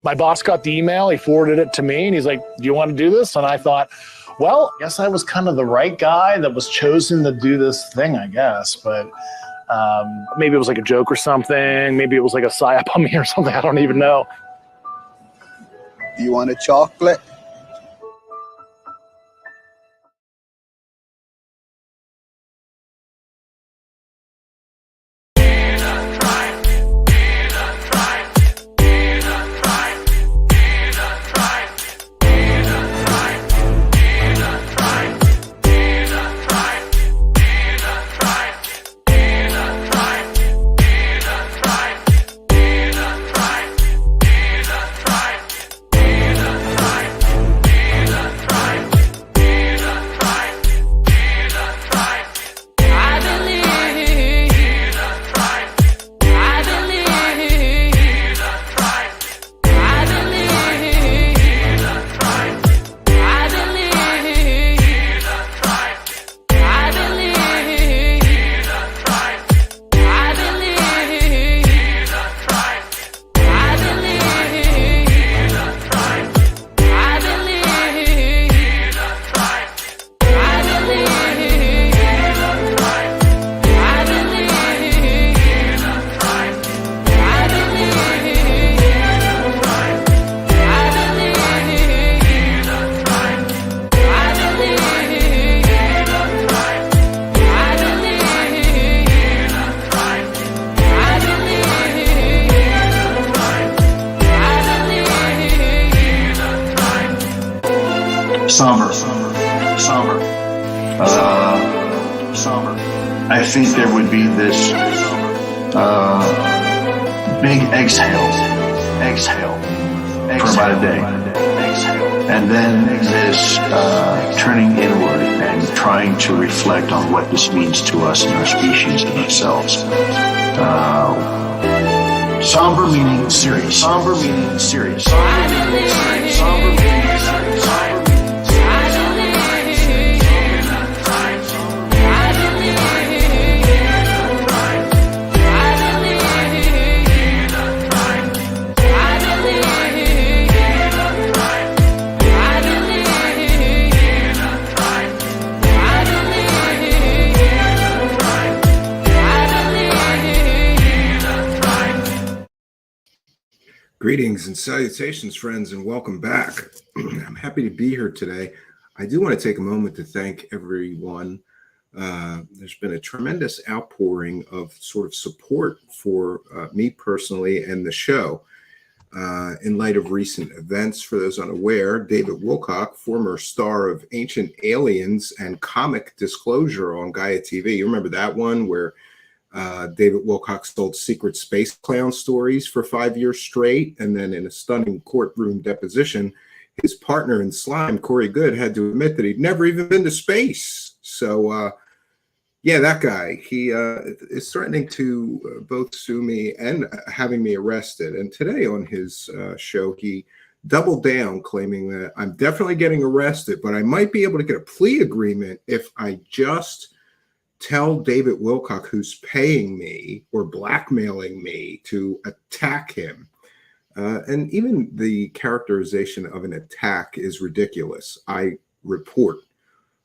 My boss got the email, he forwarded it to me, and he's like, do you want to do this? And I thought, well, I guess I was kind of the right guy that was chosen to do this thing, I guess. But maybe it was like a joke or something. Maybe it was like a psyop on me or something. I don't even know. Do you want a chocolate? Somber. I think there would be this big exhale for about a day. And then this turning inward and trying to reflect on what this means to us and our species and ourselves. Somber meaning serious. Somber meaning serious. Somber meaning serious. Somber meaning serious. Greetings and salutations, friends, and welcome back. I'm happy to be here today. I do want to take a moment to thank everyone. There's been a tremendous outpouring of sort of support for me personally and the show. In light of recent events, for those unaware, David Wilcock, former star of Ancient Aliens and Comic Disclosure on Gaia TV. You remember that one where David Wilcock told secret space clown stories for 5 years straight, and then in a stunning courtroom deposition, his partner in slime, Corey Good, had to admit that he'd never even been to space. So, yeah, that guy, he is threatening to both sue me and having me arrested. And today on his show, he doubled down, claiming that I'm definitely getting arrested, but I might be able to get a plea agreement if I just tell David Wilcock, who's paying me or blackmailing me, to attack him. And even the characterization of an attack is ridiculous. I report,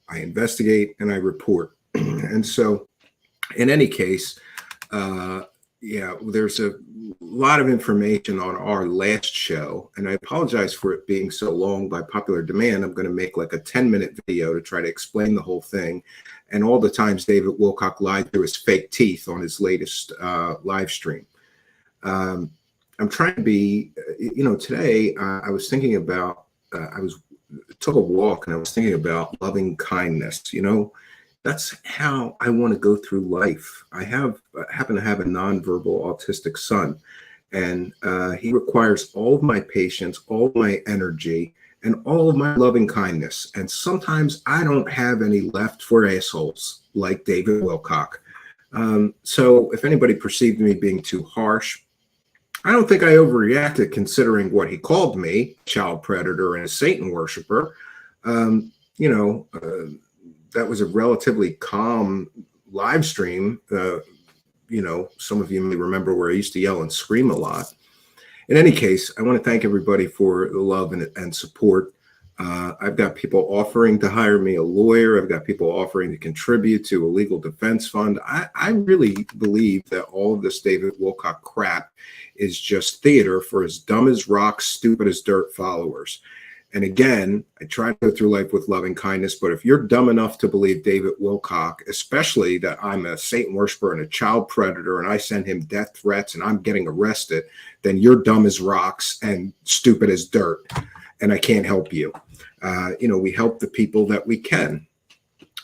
I investigate, and I report. And so in any case, yeah, there's a lot of information on our last show, and I apologize for it being so long. By popular demand, I'm going to make like a 10-minute video to try to explain the whole thing and all the times David Wilcock lied through his fake teeth on his latest live stream. I'm trying to be, today I was thinking about, took a walk and I was thinking about loving kindness. That's how I want to go through life. I happen to have a nonverbal autistic son, and he requires all of my patience, all of my energy, and all of my loving kindness. And sometimes I don't have any left for assholes like David Wilcock. So if anybody perceived me being too harsh, I don't think I overreacted considering what he called me, child predator and a Satan worshiper. That was a relatively calm live stream. Some of you may remember where I used to yell and scream a lot. In any case, I want to thank everybody for the love and support. I've got people offering to hire me a lawyer. I've got people offering to contribute to a legal defense fund. I really believe that all of this David Wilcock crap is just theater for as dumb as rocks, stupid as dirt followers. And again, I try to go through life with loving kindness, but if you're dumb enough to believe David Wilcock, especially that I'm a Satan worshiper and a child predator and I send him death threats and I'm getting arrested, then you're dumb as rocks and stupid as dirt. And I can't help you. We help the people that we can.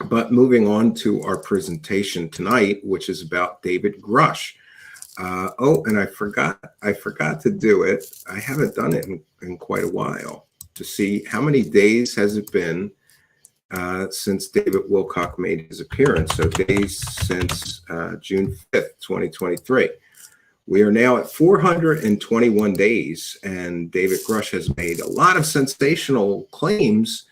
But moving on to our presentation tonight, which is about David Grush. And I forgot to do it. I haven't done it in quite a while to see how many days has it been since David Wilcock made his appearance. So days since June 5th, 2023. We are now at 421 days, and David Grush has made a lot of sensational claims.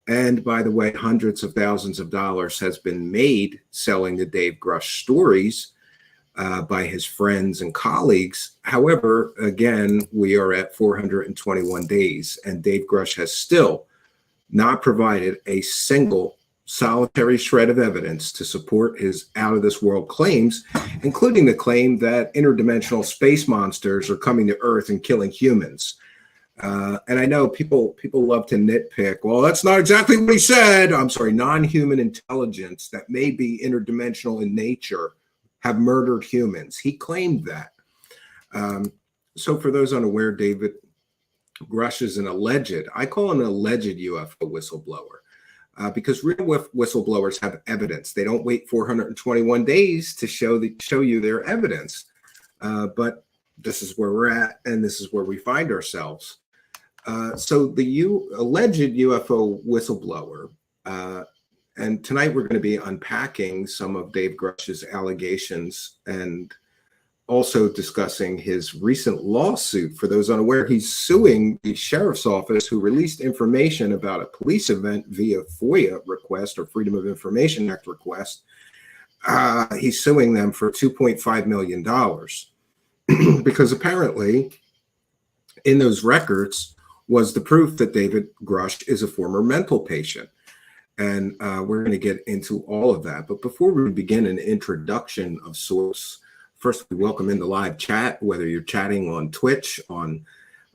And by the way, hundreds of thousands of dollars has been made selling the Dave Grush stories by his friends and colleagues. However, again, we are at 421 days, and Dave Grush has still not provided a single solitary shred of evidence to support his out-of-this-world claims, including the claim that interdimensional space monsters are coming to Earth and killing humans. And I know people love to nitpick. Well, that's not exactly what he said. I'm sorry, non-human intelligence that may be interdimensional in nature have murdered humans. He claimed that. So for those unaware, David Grush is I call him an alleged UFO whistleblower. Because real whistleblowers have evidence. They don't wait 421 days to show you their evidence. But this is where we're at, and this is where we find ourselves. So the alleged UFO whistleblower, and tonight we're going to be unpacking some of Dave Grush's allegations and also discussing his recent lawsuit. For those unaware, he's suing the sheriff's office who released information about a police event via FOIA request or Freedom of Information Act request. He's suing them for $2.5 million because apparently in those records was the proof that David Grush is a former mental patient. And we're going to get into all of that. But before we begin an introduction of sorts, first, we welcome in the live chat, whether you're chatting on Twitch, on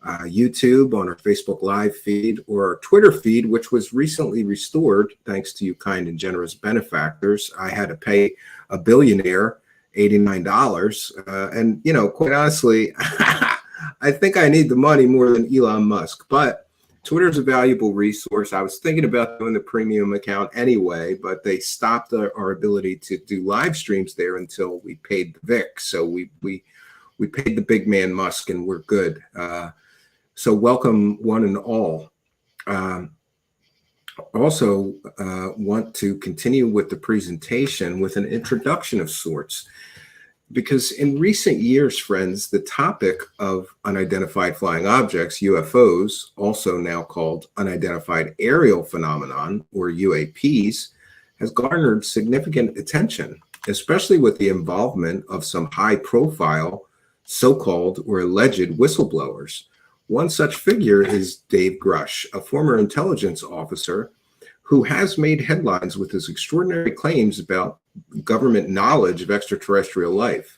YouTube, on our Facebook Live feed, or our Twitter feed, which was recently restored thanks to you kind and generous benefactors. I had to pay a billionaire $89. And, quite honestly, I think I need the money more than Elon Musk. But Twitter is a valuable resource. I was thinking about doing the premium account anyway, but they stopped our ability to do live streams there until we paid the Vic. So we paid the big man Musk, and we're good. So welcome one and all. Also want to continue with the presentation with an introduction of sorts. Because in recent years, friends, the topic of unidentified flying objects, UFOs, also now called unidentified aerial phenomenon, or UAPs, has garnered significant attention, especially with the involvement of some high-profile so-called or alleged whistleblowers. One such figure is Dave Grush, a former intelligence officer who has made headlines with his extraordinary claims about government knowledge of extraterrestrial life.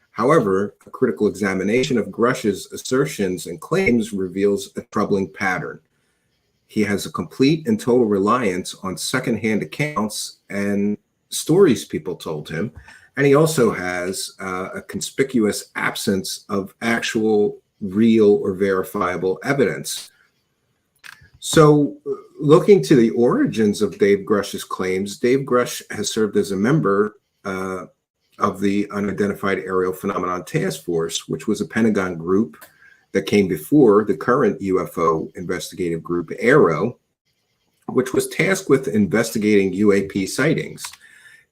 However, a critical examination of Grush's assertions and claims reveals a troubling pattern. He has a complete and total reliance on secondhand accounts and stories people told him, and he also has a conspicuous absence of actual, real, or verifiable evidence. So, looking to the origins of Dave Grush's claims, Dave Grush has served as a member of the Unidentified Aerial Phenomenon Task Force, which was a Pentagon group that came before the current UFO investigative group, AARO, which was tasked with investigating UAP sightings.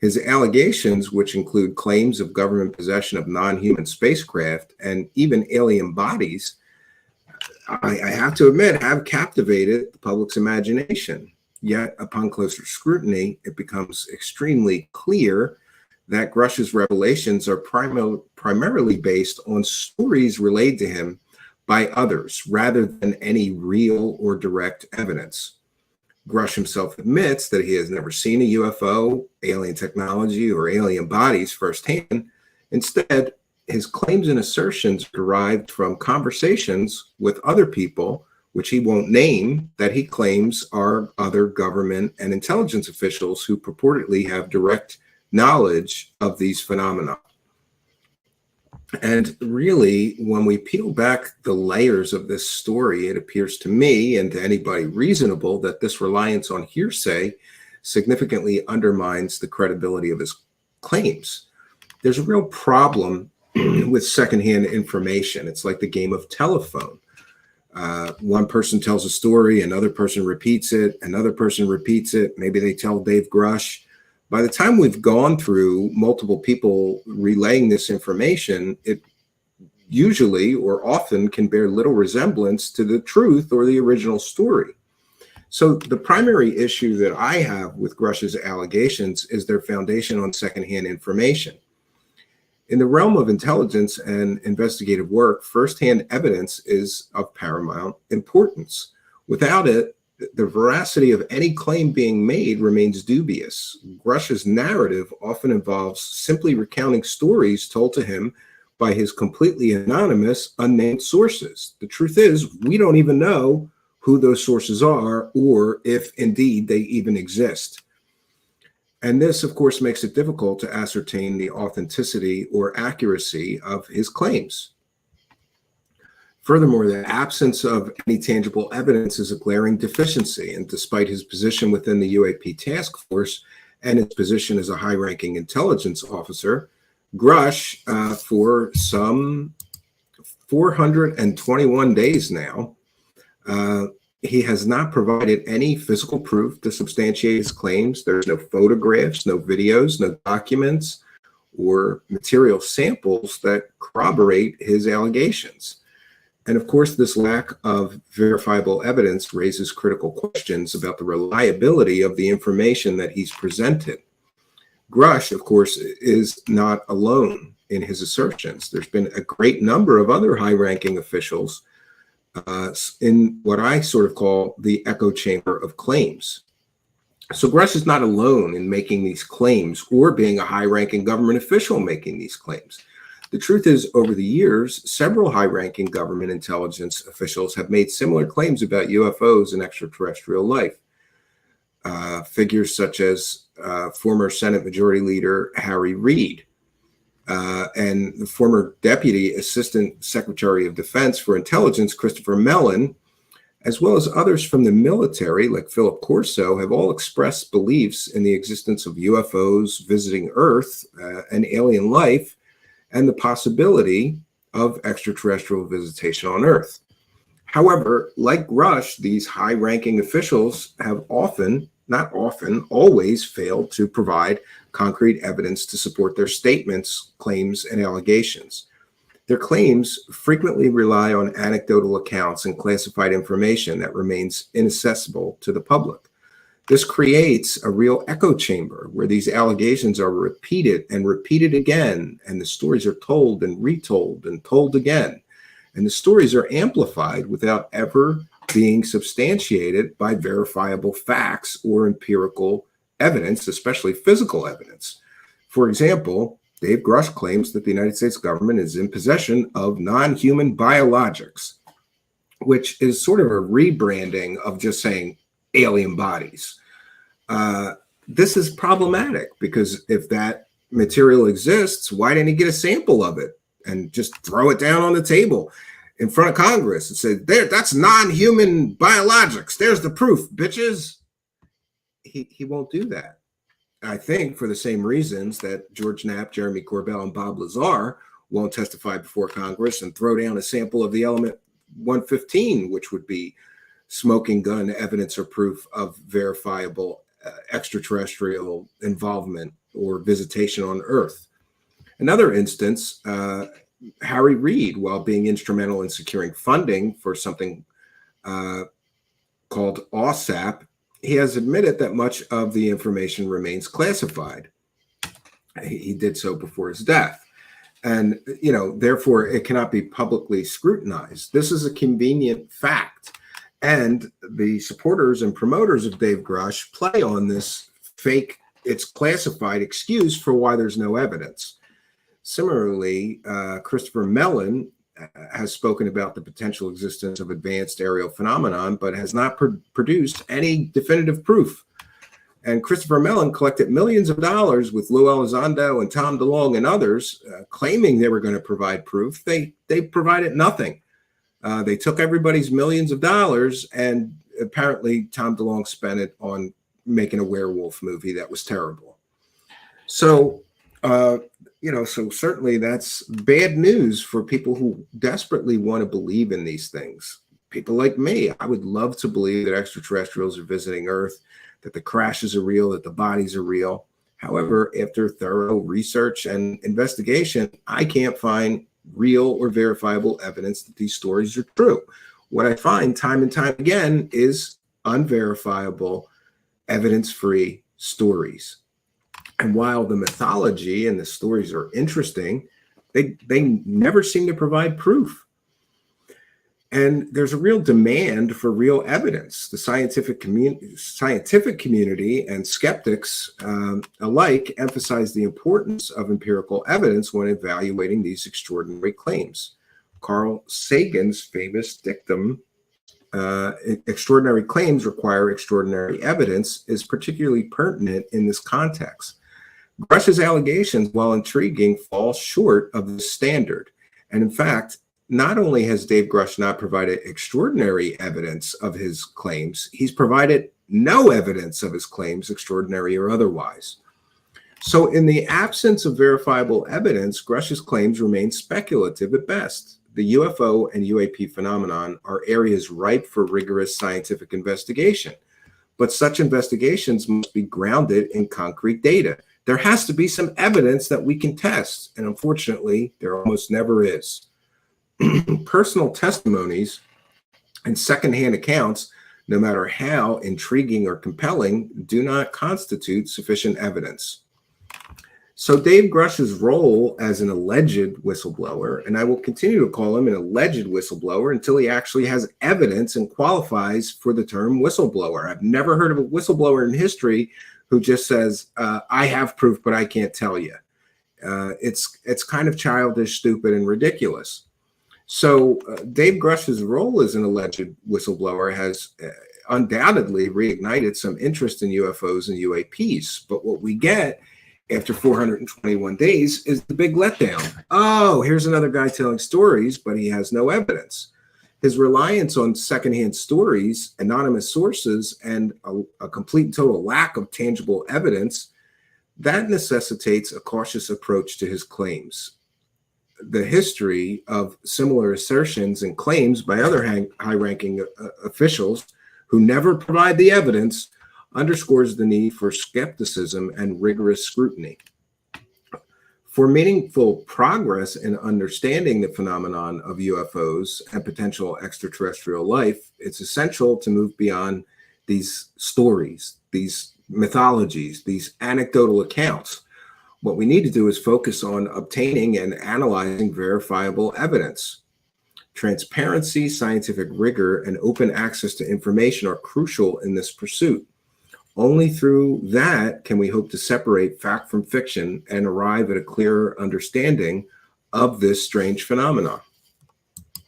His allegations, which include claims of government possession of non-human spacecraft and even alien bodies, I have to admit, have captivated the public's imagination. Yet, upon closer scrutiny, it becomes extremely clear that Grush's revelations are primarily based on stories relayed to him by others rather than any real or direct evidence. Grush himself admits that he has never seen a UFO, alien technology, or alien bodies firsthand. Instead, his claims and assertions derived from conversations with other people, which he won't name, that he claims are other government and intelligence officials who purportedly have direct knowledge of these phenomena. And really, when we peel back the layers of this story, it appears to me and to anybody reasonable that this reliance on hearsay significantly undermines the credibility of his claims. There's a real problem with secondhand information. It's like the game of telephone. One person tells a story, another person repeats it, another person repeats it. Maybe they tell Dave Grush. By the time we've gone through multiple people relaying this information, it usually or often can bear little resemblance to the truth or the original story. So the primary issue that I have with Grush's allegations is their foundation on secondhand information. In the realm of intelligence and investigative work, firsthand evidence is of paramount importance. Without it, the veracity of any claim being made remains dubious. Grush's narrative often involves simply recounting stories told to him by his completely anonymous, unnamed sources. The truth is, we don't even know who those sources are or if indeed they even exist. And this, of course, makes it difficult to ascertain the authenticity or accuracy of his claims. Furthermore, the absence of any tangible evidence is a glaring deficiency, and despite his position within the UAP task force and his position as a high-ranking intelligence officer, Grush, for some 421 days now, he has not provided any physical proof to substantiate his claims. There's no photographs, no videos, no documents, or material samples that corroborate his allegations. And of course, this lack of verifiable evidence raises critical questions about the reliability of the information that he's presented. Grush, of course, is not alone in his assertions. There's been a great number of other high-ranking officials in what I sort of call the echo chamber of claims. So Grush is not alone in making these claims or being a high-ranking government official making these claims. The truth is, over the years, several high-ranking government intelligence officials have made similar claims about UFOs and extraterrestrial life. Figures such as former Senate Majority Leader Harry Reid and the former Deputy Assistant Secretary of Defense for Intelligence, Christopher Mellon, as well as others from the military, like Philip Corso, have all expressed beliefs in the existence of UFOs visiting Earth and alien life, and the possibility of extraterrestrial visitation on Earth. However, like Grush, these high-ranking officials have always failed to provide concrete evidence to support their statements, claims, and allegations. Their claims frequently rely on anecdotal accounts and classified information that remains inaccessible to the public. This creates a real echo chamber where these allegations are repeated and repeated again, and the stories are told and retold and told again. And the stories are amplified without ever being substantiated by verifiable facts or empirical evidence, especially physical evidence. For example, Dave Grush claims that the United States government is in possession of non-human biologics, which is sort of a rebranding of just saying alien bodies. This is problematic because if that material exists, why didn't he get a sample of it and just throw it down on the table in front of Congress and say, "There, that's non-human biologics. There's the proof, bitches." He won't do that. I think for the same reasons that George Knapp, Jeremy Corbell, and Bob Lazar won't testify before Congress and throw down a sample of the element 115, which would be smoking gun evidence or proof of verifiable extraterrestrial involvement or visitation on Earth. Another instance, Harry Reid, while being instrumental in securing funding for something called OSAP, he has admitted that much of the information remains classified. He did so before his death. And, therefore it cannot be publicly scrutinized. This is a convenient fact. And the supporters and promoters of Dave Grush play on this fake, it's classified excuse for why there's no evidence. Similarly, Christopher Mellon has spoken about the potential existence of advanced aerial phenomenon, but has not produced any definitive proof. And Christopher Mellon collected millions of dollars with Lou Elizondo and Tom DeLonge and others, claiming they were going to provide proof. They provided nothing. They took everybody's millions of dollars, and apparently Tom DeLonge spent it on making a werewolf movie that was terrible. So, so certainly that's bad news for people who desperately want to believe in these things. People like me, I would love to believe that extraterrestrials are visiting Earth, that the crashes are real, that the bodies are real. However, after thorough research and investigation, I can't find real or verifiable evidence that these stories are true. What I find time and time again is unverifiable, evidence-free stories. And while the mythology and the stories are interesting, they never seem to provide proof. And there's a real demand for real evidence. The scientific community and skeptics alike emphasize the importance of empirical evidence when evaluating these extraordinary claims. Carl Sagan's famous dictum, extraordinary claims require extraordinary evidence, is particularly pertinent in this context. Grush's allegations, while intriguing, fall short of the standard. And in fact, not only has Dave Grush not provided extraordinary evidence of his claims, he's provided no evidence of his claims, extraordinary or otherwise. So in the absence of verifiable evidence, Grush's claims remain speculative at best. The UFO and UAP phenomenon are areas ripe for rigorous scientific investigation, but such investigations must be grounded in concrete data. There has to be some evidence that we can test, and unfortunately, there almost never is. Personal testimonies and secondhand accounts, no matter how intriguing or compelling, do not constitute sufficient evidence. So Dave Grush's role as an alleged whistleblower, and I will continue to call him an alleged whistleblower until he actually has evidence and qualifies for the term whistleblower. I've never heard of a whistleblower in history who just says, I have proof, but I can't tell you. It's kind of childish, stupid, and ridiculous. So Dave Grush's role as an alleged whistleblower has undoubtedly reignited some interest in UFOs and UAPs. But what we get after 421 days is the big letdown. Oh, here's another guy telling stories, but he has no evidence. His reliance on secondhand stories, anonymous sources, and a complete and total lack of tangible evidence, that necessitates a cautious approach to his claims. The history of similar assertions and claims by other high-ranking officials who never provide the evidence underscores the need for skepticism and rigorous scrutiny. For meaningful progress in understanding the phenomenon of UFOs and potential extraterrestrial life, it's essential to move beyond these stories, these mythologies, these anecdotal accounts. What we need to do is focus on obtaining and analyzing verifiable evidence. Transparency, scientific rigor, and open access to information are crucial in this pursuit. Only through that can we hope to separate fact from fiction and arrive at a clearer understanding of this strange phenomenon.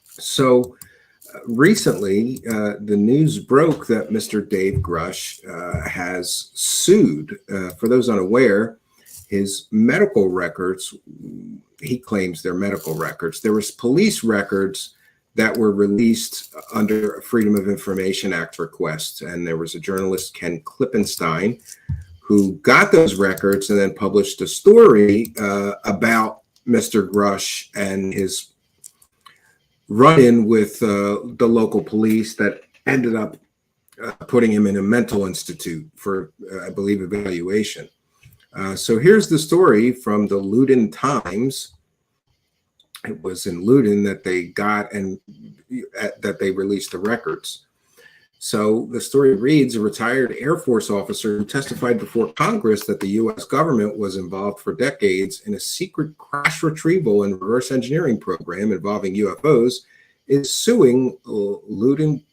So recently, the news broke that Mr. Dave Grush has sued. For those unaware, his medical records, he claims they're medical records. There was police records that were released under a Freedom of Information Act request. And there was a journalist, Ken Klippenstein, who got those records and then published a story about Mr. Grush and his run-in with the local police that ended up putting him in a mental institute for, I believe, evaluation. So here's the story from the Loudoun Times. It was in Loudoun that they got and that they released the records. So the story reads, a retired Air Force officer who testified before Congress that the U.S. government was involved for decades in a secret crash retrieval and reverse engineering program involving UFOs is suing Loudoun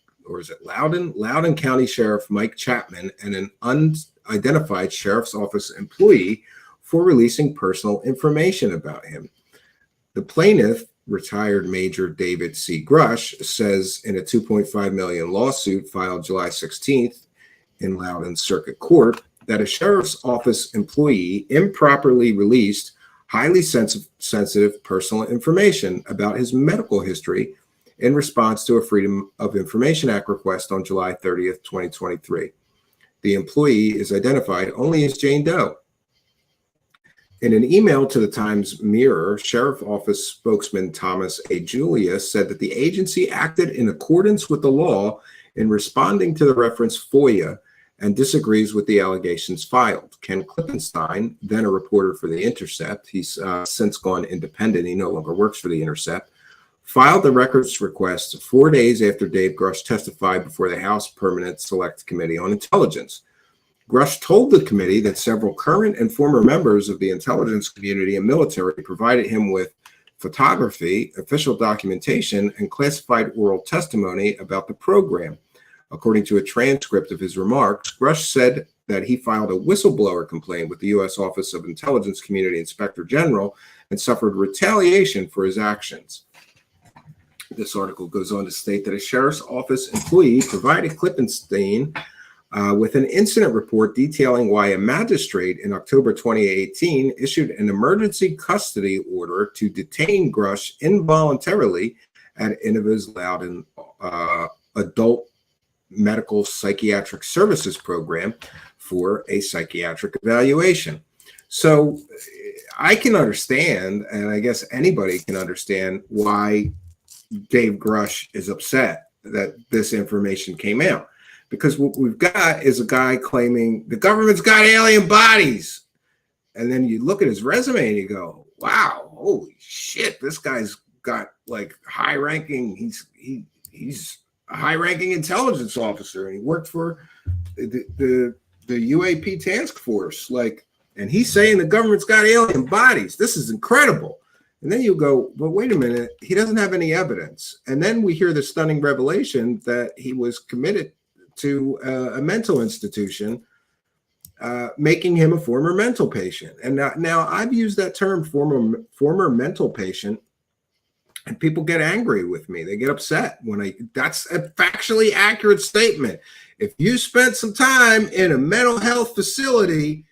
County Sheriff Mike Chapman and an unidentified sheriff's office employee for releasing personal information about him. The plaintiff, retired Major David C. Grush, says in a $2.5 million lawsuit filed July 16th in Loudoun Circuit Court that a sheriff's office employee improperly released highly sensitive personal information about his medical history in response to a Freedom of Information Act request on July 30th, 2023. The employee is identified only as Jane Doe. In an email to the Times Mirror, Sheriff Office spokesman Thomas A. Julius said that the agency acted in accordance with the law in responding to the reference FOIA and disagrees with the allegations filed. Ken Klippenstein, then a reporter for The Intercept, he's since gone independent, he no longer works for The Intercept, filed the records request 4 days after Dave Grush testified before the House Permanent Select Committee on Intelligence. Grush told the committee that several current and former members of the intelligence community and military provided him with photography, official documentation, and classified oral testimony about the program. According to a transcript of his remarks, Grush said that he filed a whistleblower complaint with the U.S. Office of Intelligence Community Inspector General and suffered retaliation for his actions. This article goes on to state that a sheriff's office employee provided Klippenstein with an incident report detailing why a magistrate in October 2018 issued an emergency custody order to detain Grush involuntarily at Innova's Loudoun Adult Medical Psychiatric Services Program for a psychiatric evaluation. So I can understand, and I guess anybody can understand, why Dave Grush is upset that this information came out. Because what we've got is a guy claiming the government's got alien bodies. And then you look at his resume and you go, wow, holy shit, this guy's got like high ranking, he's a high ranking intelligence officer, and he worked for the UAP task force. And he's saying the government's got alien bodies. This is incredible. And then you go, but wait a minute, he doesn't have any evidence. And then we hear the stunning revelation that he was committed to a mental institution, making him a former mental patient. And now I've used that term, former mental patient, and people get angry with me. They get upset that's a factually accurate statement. If you spent some time in a mental health facility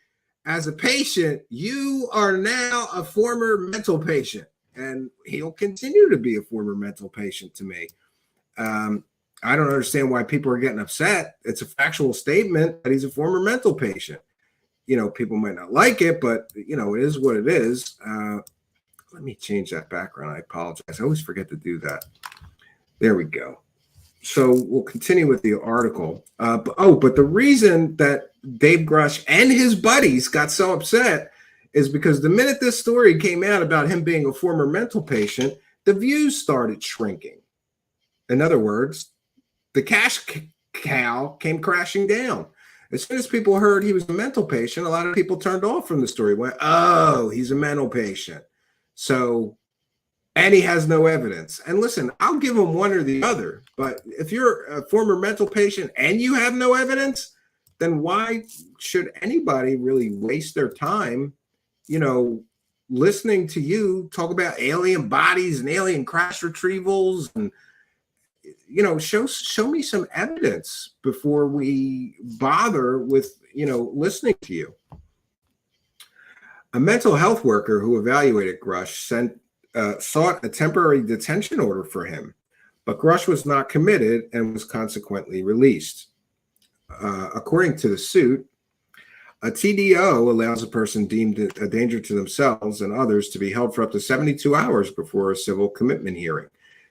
as a patient, you are now a former mental patient, and he'll continue to be a former mental patient to me. I don't understand why people are getting upset. It's a factual statement that he's a former mental patient. People might not like it, but, it is what it is. Let me change that background. I apologize. I always forget to do that. There we go. So we'll continue with the article. But the reason that Dave Grush and his buddies got so upset is because the minute this story came out about him being a former mental patient, the views started shrinking. In other words, the cash cow came crashing down. As soon as people heard he was a mental patient, a lot of people turned off from the story, went, oh, he's a mental patient. So, and he has no evidence. And listen, I'll give him one or the other. But if you're a former mental patient and you have no evidence, then why should anybody really waste their time, listening to you talk about alien bodies and alien crash retrievals and, show me some evidence before we bother with, listening to you. A mental health worker who evaluated Grush sought a temporary detention order for him, but Grush was not committed and was consequently released. According to the suit, a TDO allows a person deemed a danger to themselves and others to be held for up to 72 hours before a civil commitment hearing.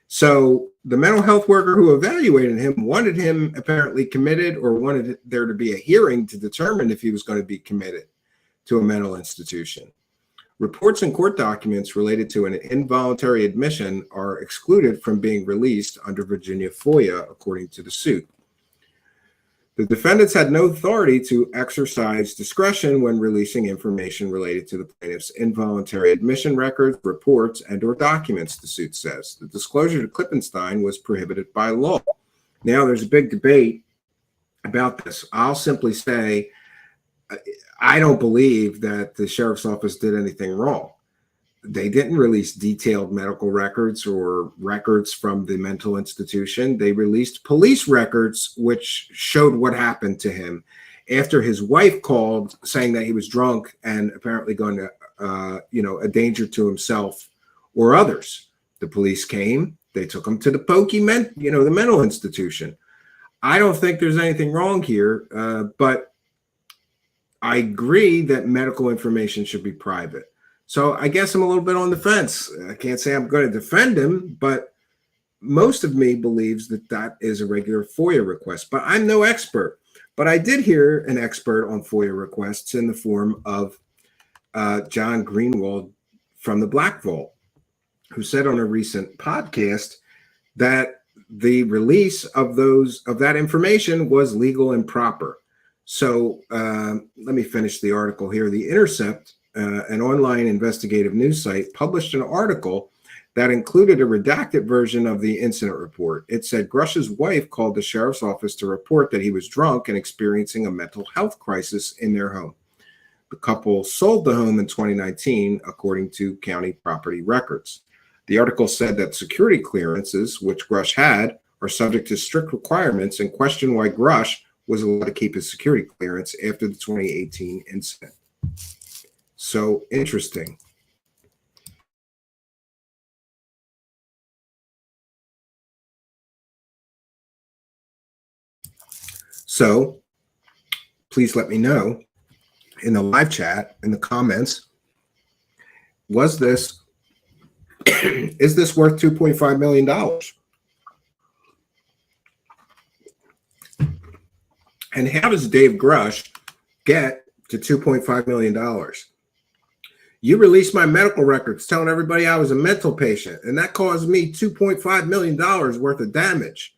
So the mental health worker who evaluated him wanted him apparently committed, or wanted there to be a hearing to determine if he was going to be committed to a mental institution. Reports and court documents related to an involuntary admission are excluded from being released under Virginia FOIA, according to the suit. The defendants had no authority to exercise discretion when releasing information related to the plaintiff's involuntary admission records, reports, and/or documents, the suit says. The disclosure to Klippenstein was prohibited by law. Now, there's a big debate about this. I'll simply say I don't believe that the sheriff's office did anything wrong. They didn't release detailed medical records or records from the mental institution. They released police records, which showed what happened to him after his wife called saying that he was drunk and apparently going to, a danger to himself or others. The police came. They took him to the the mental institution. I don't think there's anything wrong here, but I agree that medical information should be private. So I guess I'm a little bit on the fence. I can't say I'm going to defend him, but most of me believes that that is a regular FOIA request. But I'm no expert. But I did hear an expert on FOIA requests in the form of John Greenwald from the Black Vault, who said on a recent podcast that the release of that information was legal and proper. So let me finish the article here. The Intercept, an online investigative news site, published an article that included a redacted version of the incident report. It said Grush's wife called the sheriff's office to report that he was drunk and experiencing a mental health crisis in their home. The couple sold the home in 2019, according to county property records. The article said that security clearances, which Grush had, are subject to strict requirements, and questioned why Grush was allowed to keep his security clearance after the 2018 incident. So interesting. So please let me know in the live chat, in the comments, is this worth $2.5 million? And how does Dave Grush get to $2.5 million? You released my medical records telling everybody I was a mental patient, and that caused me $2.5 million worth of damage.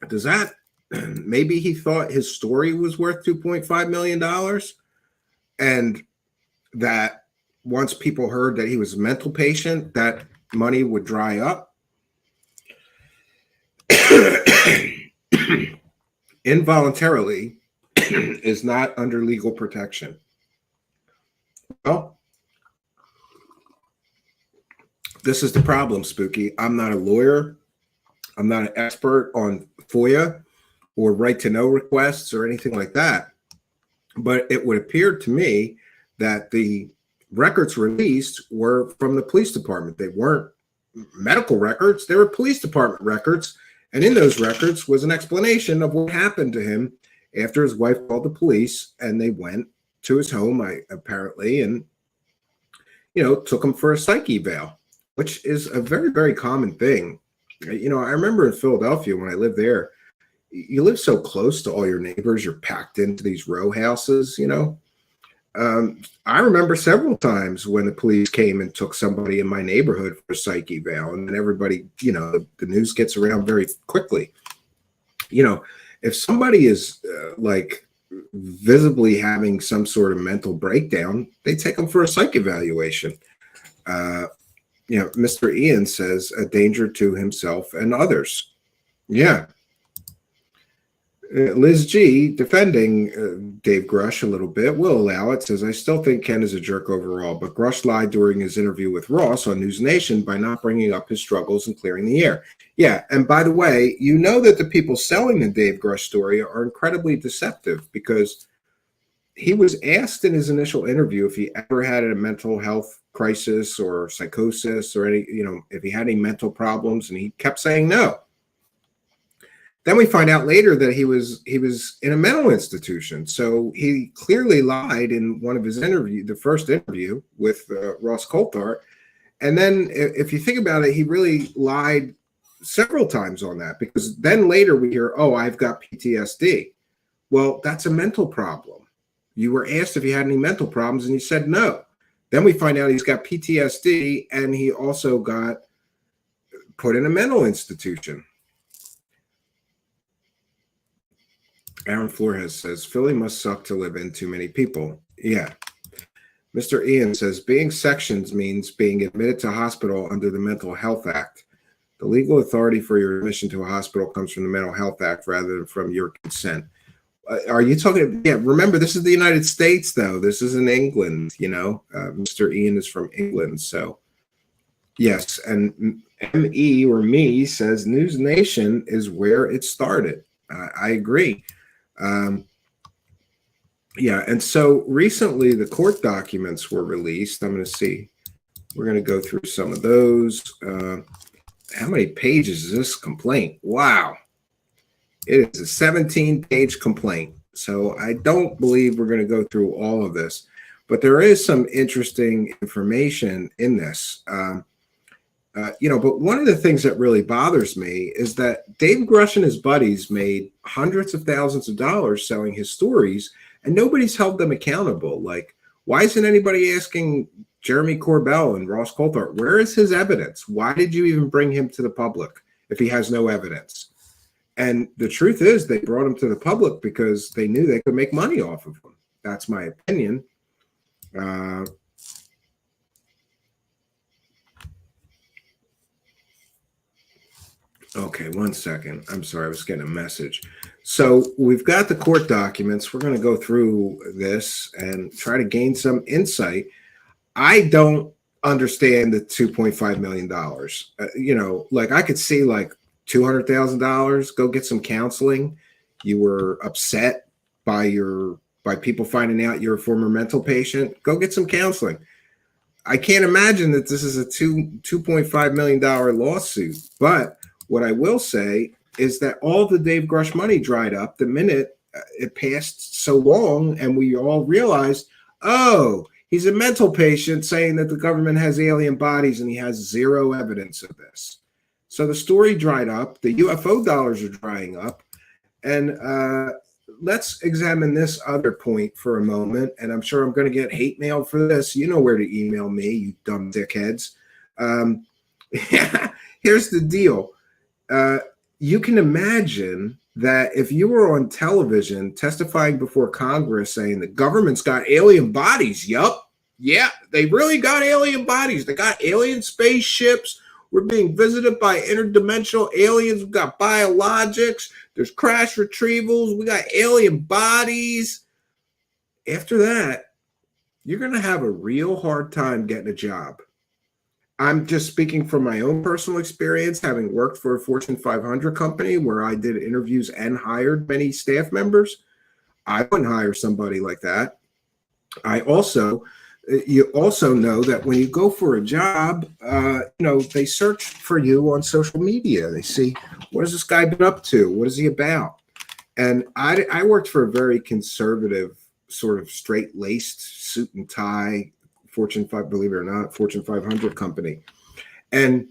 Does that, maybe he thought his story was worth $2.5 million, and that once people heard that he was a mental patient, that money would dry up? Involuntarily is not under legal protection. Well, this is the problem, Spooky. I'm not a lawyer. I'm not an expert on FOIA or right to know requests or anything like that. But it would appear to me that the records released were from the police department. They weren't medical records. They were police department records. And in those records was an explanation of what happened to him after his wife called the police, and they went to his home, apparently, and, took him for a psych eval, which is a very, very common thing. I remember in Philadelphia when I lived there, you live so close to all your neighbors, you're packed into these row houses, I remember several times when the police came and took somebody in my neighborhood for a psych eval, and then everybody, the news gets around very quickly. If somebody is visibly having some sort of mental breakdown, they take them for a psych evaluation. Mr. Ian says a danger to himself and others. Yeah. Liz G, defending Dave Grush a little bit, will allow it, says, I still think Ken is a jerk overall, but Grush lied during his interview with Ross on News Nation by not bringing up his struggles and clearing the air. Yeah, and by the way, that the people selling the Dave Grush story are incredibly deceptive, because he was asked in his initial interview if he ever had a mental health crisis or psychosis or if he had any mental problems, and he kept saying no. Then we find out later that he was in a mental institution. So he clearly lied in one of his interviews, the first interview with Ross Coulthart. And then if you think about it, he really lied several times on that, because then later we hear, oh, I've got PTSD. Well, that's a mental problem. You were asked if he had any mental problems and he said no. Then we find out he's got PTSD and he also got put in a mental institution. Aaron Flores says, Philly must suck to live in, too many people. Yeah. Mr. Ian says, being sections means being admitted to hospital under the Mental Health Act. The legal authority for your admission to a hospital comes from the Mental Health Act rather than from your consent. Are you talking? Yeah, remember, this is the United States, though. This isn't England, you know. Mr. Ian is from England, so yes. And ME or me says News Nation is where it started. I agree. Yeah, and so recently the court documents were released. I'm going to see. We're going to go through some of those. How many pages is this complaint? Wow. It is a 17-page complaint. So I don't believe we're going to go through all of this, but there is some interesting information in this. But one of the things that really bothers me is that Dave Grush and his buddies made hundreds of thousands of dollars selling his stories, and nobody's held them accountable. Like, why isn't anybody asking Jeremy Corbell and Ross Coulthard, where is his evidence? Why did you even bring him to the public if he has no evidence? And the truth is they brought him to the public because they knew they could make money off of him. That's my opinion. Okay, 1 second. I'm sorry, I was getting a message. So we've got the court documents. We're going to go through this and try to gain some insight. I don't understand the $2.5 million. Like I could see like $200,000, go get some counseling. You were upset by people finding out you're a former mental patient. Go get some counseling. I can't imagine that this is a $2.5 million lawsuit. But what I will say is that all the Dave Grush money dried up the minute it passed so long, and we all realized, oh, he's a mental patient saying that the government has alien bodies and he has zero evidence of this. So the story dried up. The UFO dollars are drying up. And let's examine this other point for a moment. And I'm sure I'm going to get hate mail for this. You know where to email me, you dumb dickheads. Here's the deal. You can imagine that if you were on television testifying before Congress saying the government's got alien bodies, yup, yeah, they really got alien bodies. They got alien spaceships. We're being visited by interdimensional aliens. We've got biologics. There's crash retrievals. We got alien bodies. After that, you're going to have a real hard time getting a job. I'm just speaking from my own personal experience, having worked for a Fortune 500 company where I did interviews and hired many staff members. I wouldn't hire somebody like that. You also know that when you go for a job, they search for you on social media. They see, what has this guy been up to? What is he about? And I worked for a very conservative, sort of straight-laced suit and tie, Fortune 500 company. And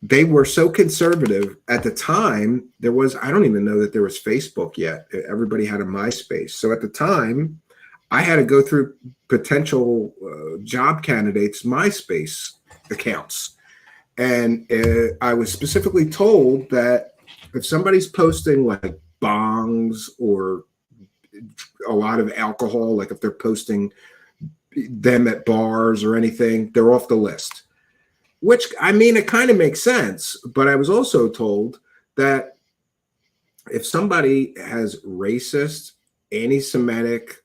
they were so conservative at the time. I don't even know that there was Facebook yet. Everybody had a MySpace. So at the time, I had to go through potential job candidates' MySpace accounts. And I was specifically told that if somebody's posting like bongs or a lot of alcohol, like if they're posting them at bars or anything, they're off the list. Which, I mean, it kind of makes sense. But I was also told that if somebody has racist, anti-Semitic,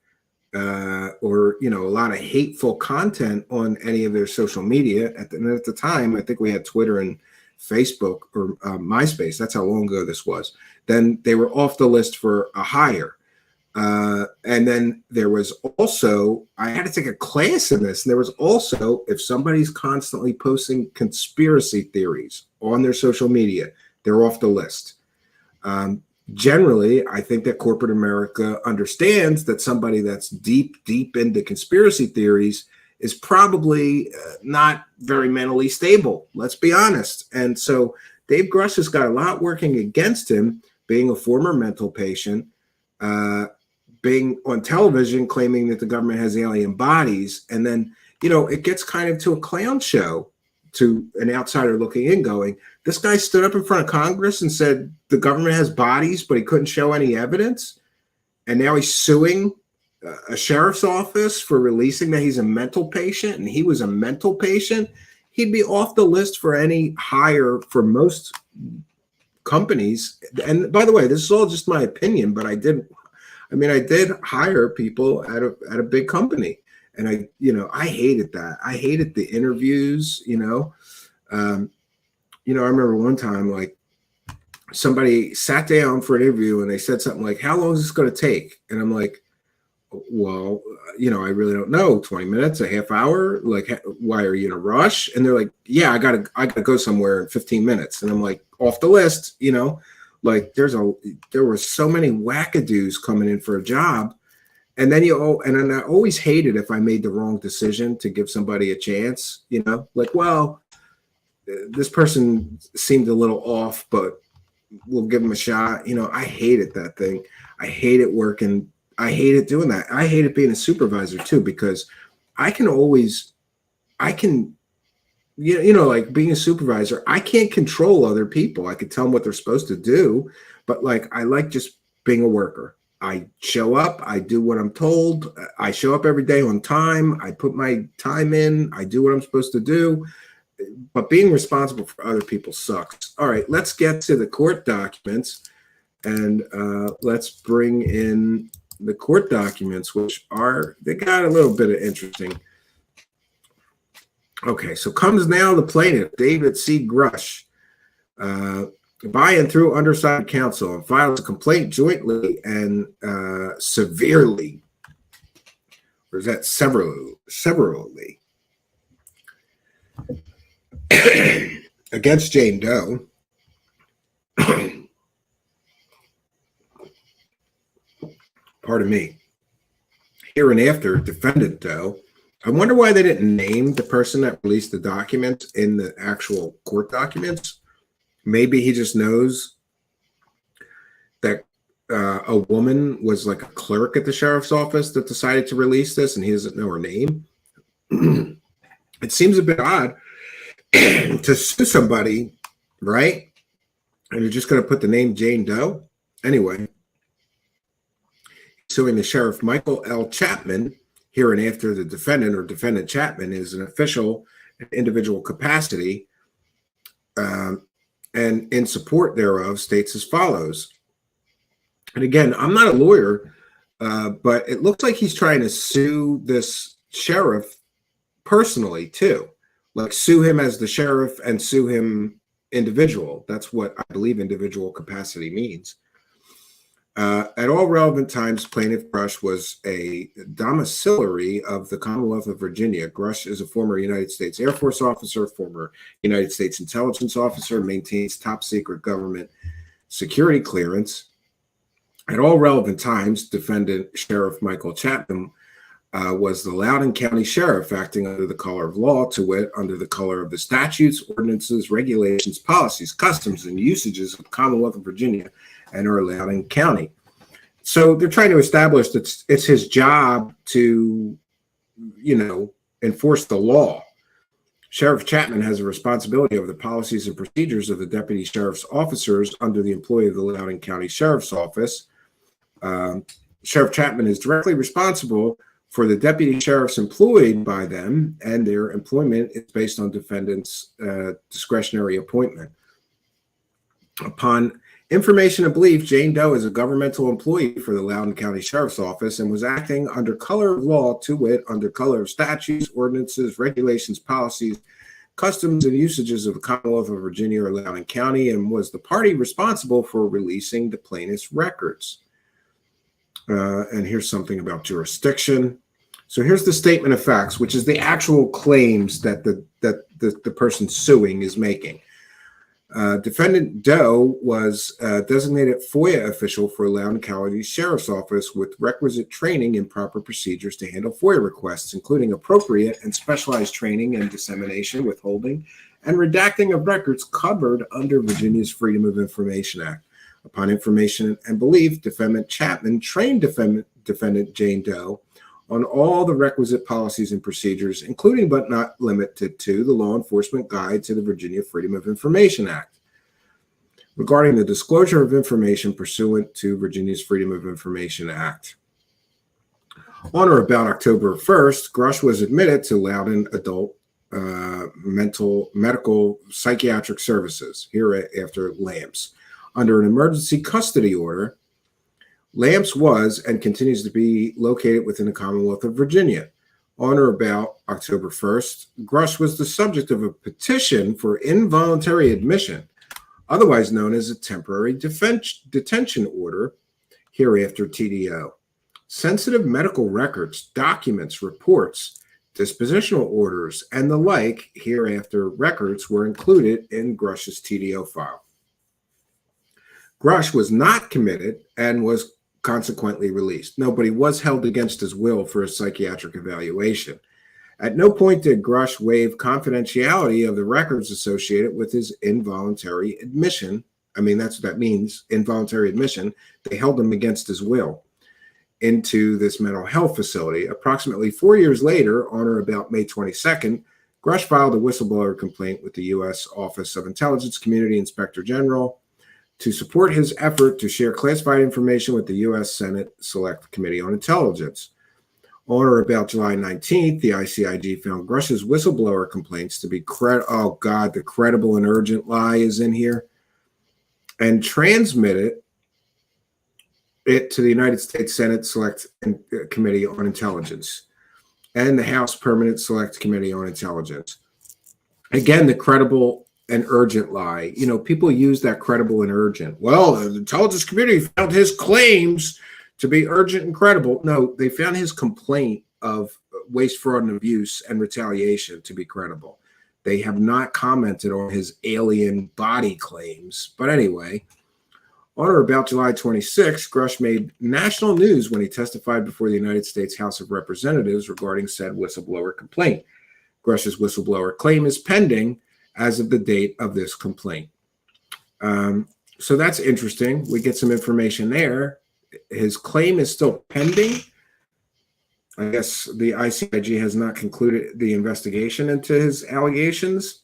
or a lot of hateful content on any of their social media, at the time, I think we had Twitter and Facebook or MySpace. That's how long ago this was. Then they were off the list for a hire. And then there was also, I had to take a class in this. And there was also, if somebody's constantly posting conspiracy theories on their social media, they're off the list. Generally, I think that corporate America understands that somebody that's deep into conspiracy theories is probably not very mentally stable. Let's be honest. And so Dave Grush has got a lot working against him, being a former mental patient, being on television claiming that the government has alien bodies. And then, it gets kind of to a clown show to an outsider looking in going, this guy stood up in front of Congress and said the government has bodies, but he couldn't show any evidence. and now he's suing a sheriff's office for releasing that he's a mental patient, and he was a mental patient, he'd be off the list for any hire for most companies. And by the way, this is all just my opinion, but I did hire people at a big company, and I hated that. I hated the interviews. I remember one time, like, somebody sat down for an interview and they said something like, "How long is this going to take?" And I'm like, "Well, I really don't know. 20 minutes, a half hour? Like, why are you in a rush?" And they're like, "Yeah, I gotta go somewhere in 15 minutes." And I'm like, off the list, like there were so many wackadoos coming in for a job. And then and I always hated if I made the wrong decision to give somebody a chance, like, well, this person seemed a little off, but we'll give them a shot. I hated that thing. I hated working. I hated doing that. I hated being a supervisor too, because like being a supervisor, I can't control other people. I can tell them what they're supposed to do, but like, I like just being a worker. I show up, I do what I'm told. I show up every day on time. I put my time in. I do what I'm supposed to do. But being responsible for other people sucks. All right, let's get to the court documents, and let's bring in the court documents, they got a little bit of interesting. Okay, so comes now the plaintiff, David C. Grush, by and through undersigned counsel, and files a complaint jointly and severely, or is that severally, against Jane Doe. Pardon me. Hereinafter, defendant Doe. I wonder why they didn't name the person that released the documents in the actual court documents. Maybe he just knows that a woman was like a clerk at the sheriff's office that decided to release this, and he doesn't know her name. It seems a bit odd to sue somebody, right? And you're just going to put the name Jane Doe? Anyway, suing the Sheriff Michael L. Chapman. Hereinafter, the defendant or defendant Chapman is an official in individual capacity, and in support thereof states as follows. And again, I'm not a lawyer, but it looks like he's trying to sue this sheriff personally too, like sue him as the sheriff and sue him individual. That's what I believe individual capacity means. At all relevant times, plaintiff Grush was a domiciliary of the Commonwealth of Virginia. Grush is a former United States Air Force officer, former United States intelligence officer, maintains top secret government security clearance. At all relevant times, defendant Sheriff Michael Chapman was the Loudoun County Sheriff, acting under the color of law, to wit, under the color of the statutes, ordinances, regulations, policies, customs, and usages of the Commonwealth of Virginia and or Loudoun County. So they're trying to establish that it's his job to, enforce the law. Sheriff Chapman has a responsibility over the policies and procedures of the deputy sheriff's officers under the employee of the Loudoun County Sheriff's Office. Sheriff Chapman is directly responsible for the deputy sheriffs employed by them, and their employment is based on defendant's discretionary appointment. Upon information and belief, Jane Doe is a governmental employee for the Loudoun County Sheriff's Office and was acting under color of law, to wit, under color of statutes, ordinances, regulations, policies, customs, and usages of the Commonwealth of Virginia or Loudoun County, and was the party responsible for releasing the plaintiff's records. And here's something about jurisdiction. So here's the statement of facts, which is the actual claims that the person suing is making. Defendant Doe was designated FOIA official for Loudoun County Sheriff's Office with requisite training and proper procedures to handle FOIA requests, including appropriate and specialized training and dissemination, withholding, and redacting of records covered under Virginia's Freedom of Information Act. Upon information and belief, defendant Chapman trained defendant Jane Doe on all the requisite policies and procedures, including but not limited to the Law Enforcement Guide to the Virginia Freedom of Information Act. regarding the disclosure of information pursuant to Virginia's Freedom of Information Act. On or about October 1st, Grush was admitted to Loudoun Adult Medical Psychiatric Services, hereafter LAMPS, under an emergency custody order. LAMPS was and continues to be located within the Commonwealth of Virginia. On or about October 1st, Grush was the subject of a petition for involuntary admission, otherwise known as a temporary detention order, hereafter TDO. Sensitive medical records, documents, reports, dispositional orders, and the like, hereafter records, were included in Grush's TDO file. Grush was not committed and was consequently released. Nobody was held against his will for a psychiatric evaluation. At no point did Grush waive confidentiality of the records associated with his involuntary admission. I mean, that's what that means, involuntary admission. They held him against his will into this mental health facility. Approximately 4 years later, on or about May 22nd, Grush filed a whistleblower complaint with the U.S. Office of Intelligence Community Inspector General to support his effort to share classified information with the U.S. Senate Select Committee on Intelligence. On or about July 19th, the ICIG found Grush's whistleblower complaints to be the credible and urgent lie is in here, and transmitted it to the United States Senate Select Committee on Intelligence and the House Permanent Select Committee on Intelligence. Again, the credible and urgent lie. You know, people use that credible and urgent. Well, the intelligence community found his claims to be urgent and credible. No, they found his complaint of waste, fraud, and abuse and retaliation to be credible. They have not commented on his alien body claims. But anyway, on or about July 26, Grush made national news when he testified before the United States House of Representatives regarding said whistleblower complaint. Grush's whistleblower claim is pending as of the date of this complaint. So that's interesting. We get some information there. His claim is still pending. I guess the ICIG has not concluded the investigation into his allegations.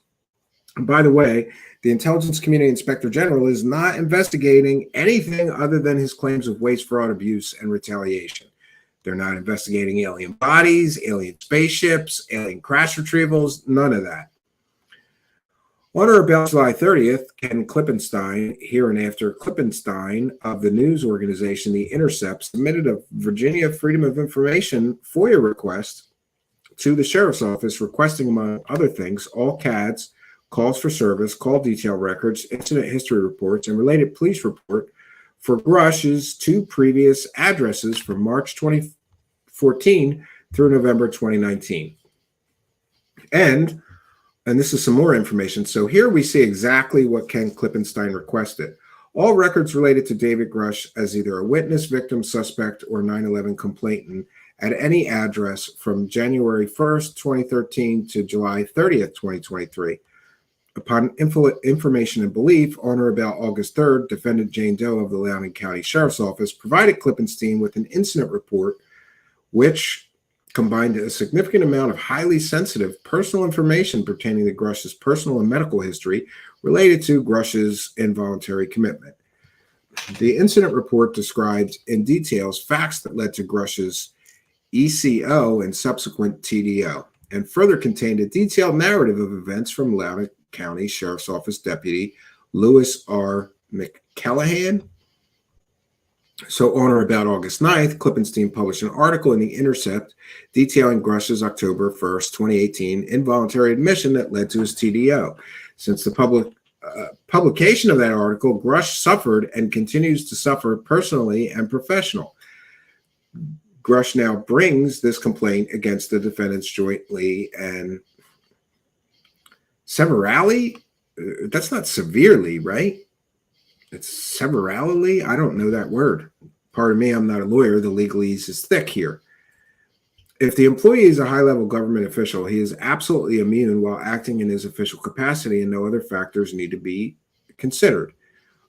And by the way, the Intelligence Community Inspector General is not investigating anything other than his claims of waste, fraud, abuse, and retaliation. They're not investigating alien bodies, alien spaceships, alien crash retrievals, none of that. On or about July 30th, Ken Klippenstein, hereinafter Klippenstein, of the news organization The Intercept, submitted a Virginia Freedom of Information FOIA request to the Sheriff's Office requesting, among other things, all CADs, calls for service, call detail records, incident history reports, and related police report for Grush's 2 previous addresses from March 2014 through November 2019. And this is some more information. So here we see exactly what Ken Klippenstein requested. All records related to David Grush as either a witness, victim, suspect, or 9/11 complainant at any address from January 1st, 2013 to July 30th, 2023. Upon information and belief, on or about August 3rd, Defendant Jane Doe of the Loudoun County Sheriff's Office provided Klippenstein with an incident report which combined a significant amount of highly sensitive personal information pertaining to Grush's personal and medical history related to Grush's involuntary commitment. The incident report described in details facts that led to Grush's ECO and subsequent TDO, and further contained a detailed narrative of events from Loudoun County Sheriff's Office Deputy Lewis R. McCallahan. So on or about August 9th, Klippenstein published an article in The Intercept detailing Grush's October 1st, 2018 involuntary admission that led to his TDO. Since the publication of that article, Grush suffered and continues to suffer personally and professionally. Grush now brings this complaint against the defendants jointly and severally. That's not severely, right? It's severally. I don't know that word. Pardon me, I'm not a lawyer. The legalese is thick here. If the employee is a high-level government official, he is absolutely immune while acting in his official capacity, and no other factors need to be considered.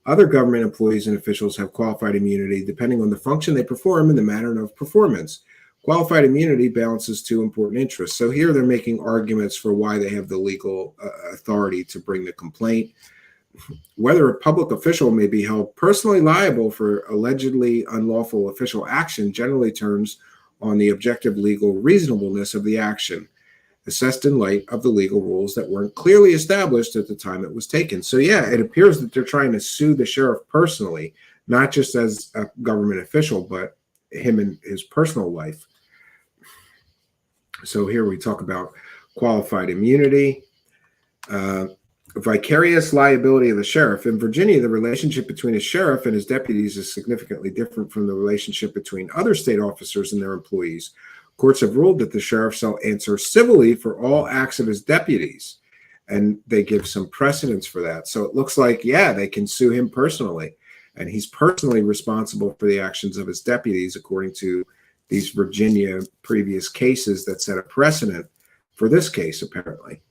Other government employees and officials have qualified immunity depending on the function they perform and the manner of performance. Qualified immunity balances 2 important interests. So here they're making arguments for why they have the legal authority to bring the complaint. Whether a public official may be held personally liable for allegedly unlawful official action generally turns on the objective legal reasonableness of the action, assessed in light of the legal rules that weren't clearly established at the time it was taken. So yeah, it appears that they're trying to sue the sheriff personally, not just as a government official, but him in his personal life. So here we talk about qualified immunity. Vicarious liability of the sheriff. In Virginia, the relationship between a sheriff and his deputies is significantly different from the relationship between other state officers and their employees. Courts have ruled that the sheriff shall answer civilly for all acts of his deputies, and they give some precedence for that. So it looks like, yeah, they can sue him personally, and he's personally responsible for the actions of his deputies, according to these Virginia previous cases that set a precedent for this case, apparently.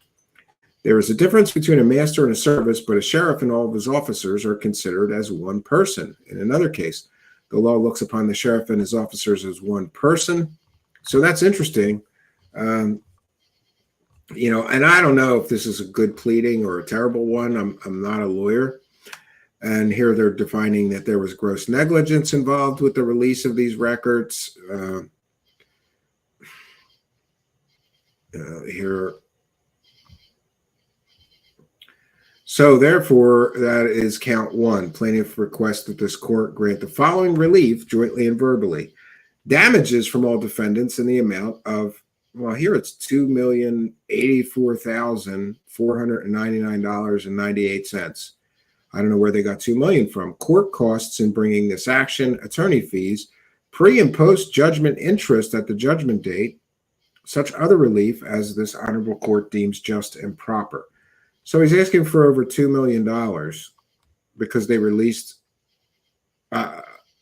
There is a difference between a master and a service, but a sheriff and all of his officers are considered as one person. In another case, the law looks upon the sheriff and his officers as one person. So that's interesting. And I don't know if this is a good pleading or a terrible one. I'm not a lawyer. And here they're defining that there was gross negligence involved with the release of these records. Here. So therefore, that is count one. Plaintiff requests that this court grant the following relief jointly and verbally. Damages from all defendants in the amount of, well, here it's $2,084,499.98. I don't know where they got $2 million from. Court costs in bringing this action, attorney fees, pre and post judgment interest at the judgment date, such other relief as this honorable court deems just and proper. So he's asking for over $2 million because they released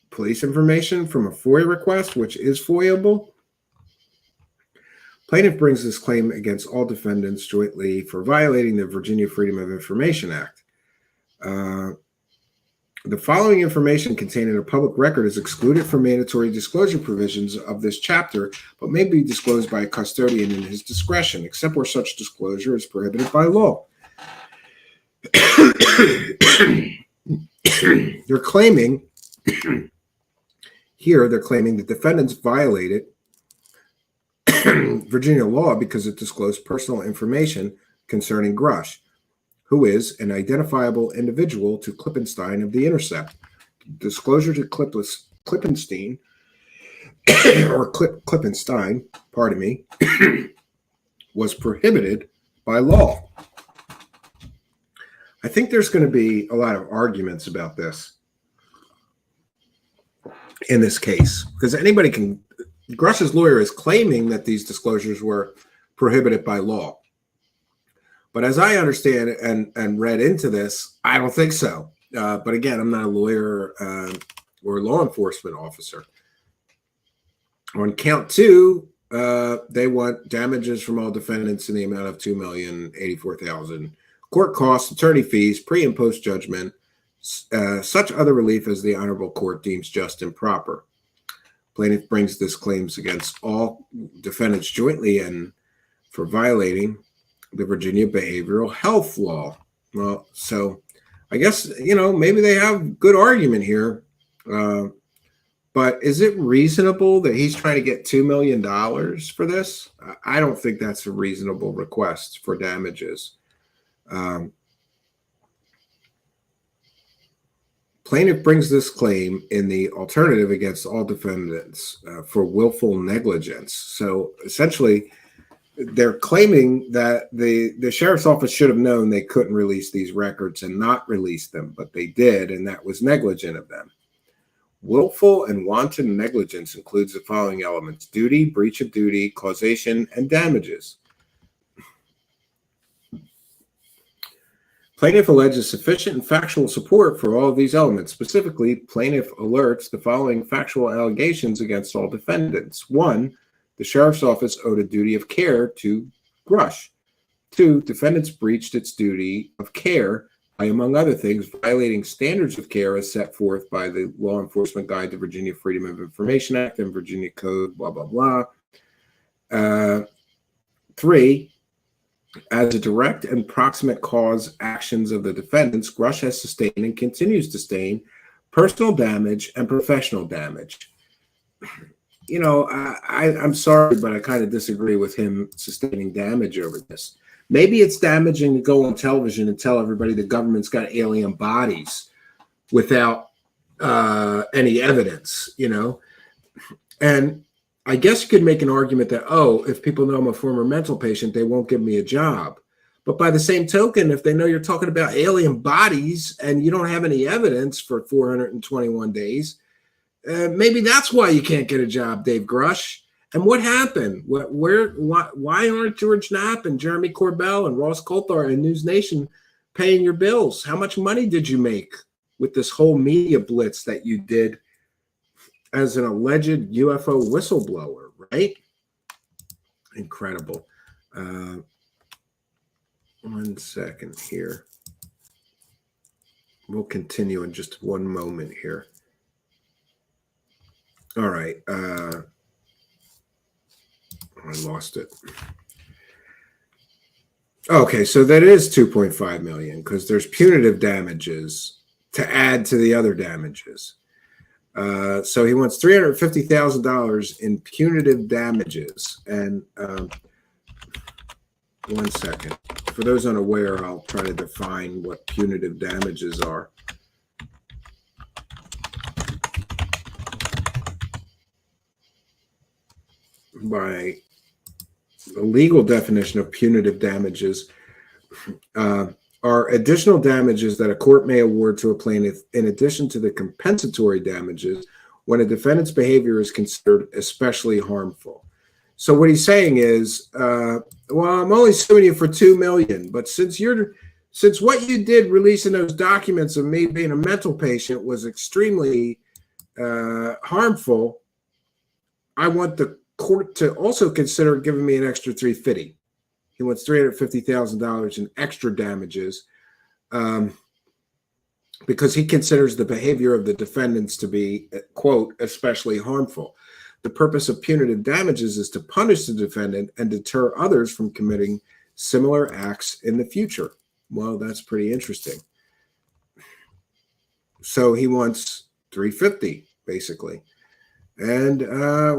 police information from a FOIA request, which is FOIAble. Plaintiff brings this claim against all defendants jointly for violating the Virginia Freedom of Information Act. The following information contained in a public record is excluded from mandatory disclosure provisions of this chapter, but may be disclosed by a custodian in his discretion, except where such disclosure is prohibited by law. They're claiming the defendants violated Virginia law because it disclosed personal information concerning Grush, who is an identifiable individual to Klippenstein of The Intercept. Disclosure to Klippenstein, or Klippenstein, pardon me, was prohibited by law. I think there's going to be a lot of arguments about this in this case, because anybody can. Grush's lawyer is claiming that these disclosures were prohibited by law. But as I understand it and read into this, I don't think so. But again, I'm not a lawyer or a law enforcement officer. On count two, they want damages from all defendants in the amount of $2,084,000. Court costs, attorney fees, pre and post judgment, such other relief as the honorable court deems just and proper. Plaintiff brings this claims against all defendants jointly and for violating the Virginia behavioral health law. Well, so I guess, maybe they have good argument here. But is it reasonable that he's trying to get $2 million for this? I don't think that's a reasonable request for damages. Plaintiff brings this claim in the alternative against all defendants for willful negligence. So essentially, they're claiming that the sheriff's office should have known they couldn't release these records and not release them, but they did, and that was negligent of them. Willful and wanton negligence includes the following elements: duty, breach of duty, causation, and damages. Plaintiff alleges sufficient and factual support for all of these elements. Specifically, plaintiff alerts the following factual allegations against all defendants. 1, the sheriff's office owed a duty of care to Grush. 2, defendants breached its duty of care by, among other things, violating standards of care as set forth by the Law Enforcement Guide to Virginia Freedom of Information Act and Virginia Code, blah, blah, blah. 3, As a direct and proximate cause actions of the defendants, Grush has sustained and continues to sustain personal damage and professional damage. You know, I'm sorry, but I kind of disagree with him sustaining damage over this. Maybe it's damaging to go on television and tell everybody the government's got alien bodies without any evidence, you know. And I guess you could make an argument that, oh, if people know I'm a former mental patient, they won't give me a job. But by the same token, if they know you're talking about alien bodies and you don't have any evidence for 421 days, maybe that's why you can't get a job, Dave Grush. And what happened? Why aren't George Knapp and Jeremy Corbell and Ross Coulthard and News Nation paying your bills? How much money did you make with this whole media blitz that you did as an alleged UFO whistleblower, right? Incredible. 1 second here. We'll continue in just one moment here. All right. I lost it. Okay, so that is 2.5 million because there's punitive damages to add to the other damages. So he wants $350,000 in punitive damages. And 1 second. For those unaware, I'll try to define what punitive damages are. By the legal definition of punitive damages, are additional damages that a court may award to a plaintiff in addition to the compensatory damages when a defendant's behavior is considered especially harmful. So what he's saying is, well, I'm only suing you for $2 million, but since what you did releasing those documents of me being a mental patient was extremely harmful, I want the court to also consider giving me an extra $350,000. He wants $350,000 in extra damages because he considers the behavior of the defendants to be, quote, especially harmful. The purpose of punitive damages is to punish the defendant and deter others from committing similar acts in the future. Well, that's pretty interesting. So he wants $350,000 basically, and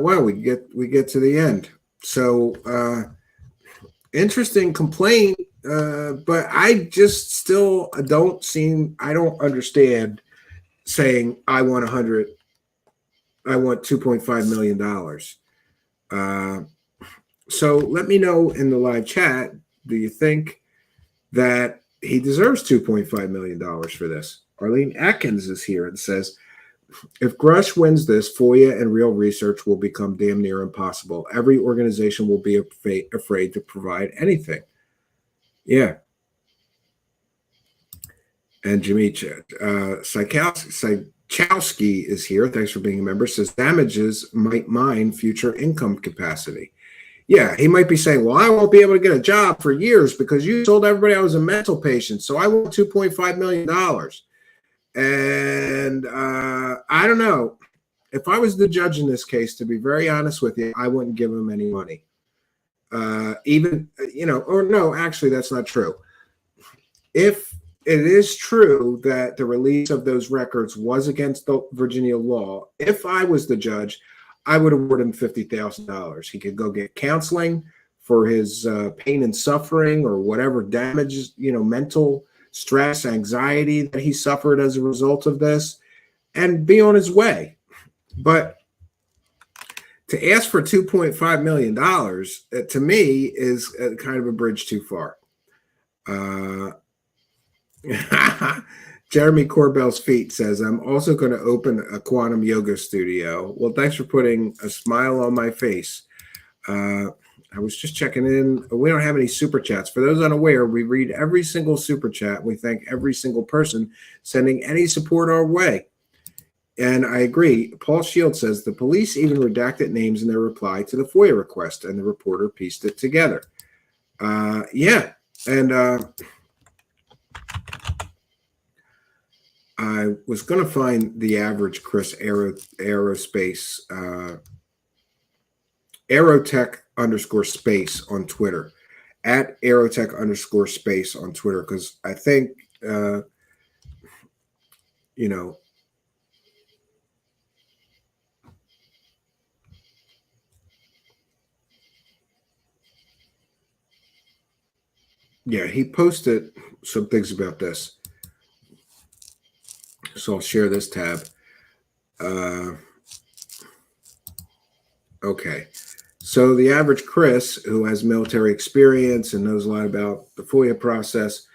well, we get to the end. So interesting complaint, but I just still don't understand saying I want $2.5 million. So let me know in the live chat, do you think that he deserves $2.5 million for this? Arlene Atkins is here and says, if Grush wins this, FOIA and real research will become damn near impossible. Every organization will be afraid to provide anything. Yeah. And Jimmy Chowski is here. Thanks for being a member. Says damages might mine future income capacity. Yeah, he might be saying, well, I won't be able to get a job for years because you told everybody I was a mental patient, so I want $2.5 million. And I don't know. If I was the judge in this case, to be very honest with you, I wouldn't give him any money. Even, you know, or no, actually, that's not true. If it is true that the release of those records was against the Virginia law, if I was the judge, I would award him $50,000. He could go get counseling for his pain and suffering or whatever damages, you know, mental stress, anxiety that he suffered as a result of this, and be on his way. But to ask for $2.5 million, to me, is kind of a bridge too far. Jeremy Corbell's Feet says, I'm also going to open a quantum yoga studio. Well, thanks for putting a smile on my face. I was just checking in. We don't have any super chats. For those unaware, we read every single super chat. We thank every single person sending any support our way. And I agree. Paul Shields says the police even redacted names in their reply to the FOIA request, and the reporter pieced it together. Yeah. And I was going to find the average Chris Aerospace, Aerotech _ space on Twitter at aerotech_space on Twitter, because I think, yeah, he posted some things about this. So I'll share this tab. Okay. So the average Chris, who has military experience and knows a lot about the FOIA process,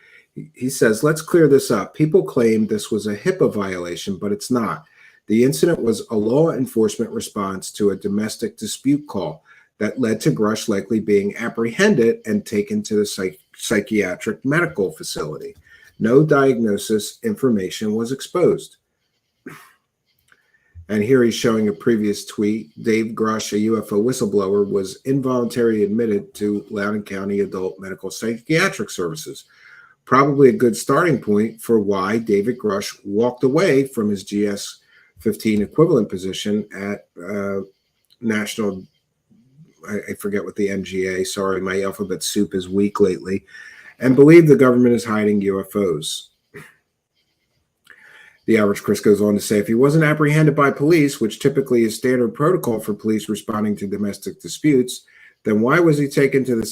he says, let's clear this up. People claim this was a HIPAA violation, but it's not. The incident was a law enforcement response to a domestic dispute call that led to Grush likely being apprehended and taken to the psychiatric medical facility. No diagnosis information was exposed. And here he's showing a previous tweet. Dave Grush, a UFO whistleblower, was involuntarily admitted to Loudoun County Adult Medical Psychiatric Services. Probably a good starting point for why David Grush walked away from his GS-15 equivalent position at National, I forget what the NGA, sorry, my alphabet soup is weak lately, and believed the government is hiding UFOs. The average Chris goes on to say, if he wasn't apprehended by police, which typically is standard protocol for police responding to domestic disputes, then why was he taken to the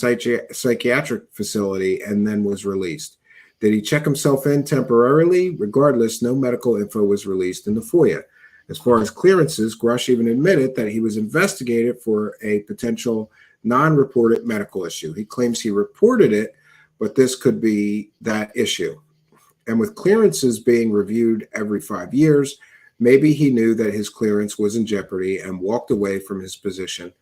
psychiatric facility and then was released? Did he check himself in temporarily? Regardless, no medical info was released in the FOIA. As far as clearances, Grush even admitted that he was investigated for a potential non-reported medical issue. He claims he reported it, but this could be that issue. And with clearances being reviewed every 5 years, maybe he knew that his clearance was in jeopardy and walked away from his position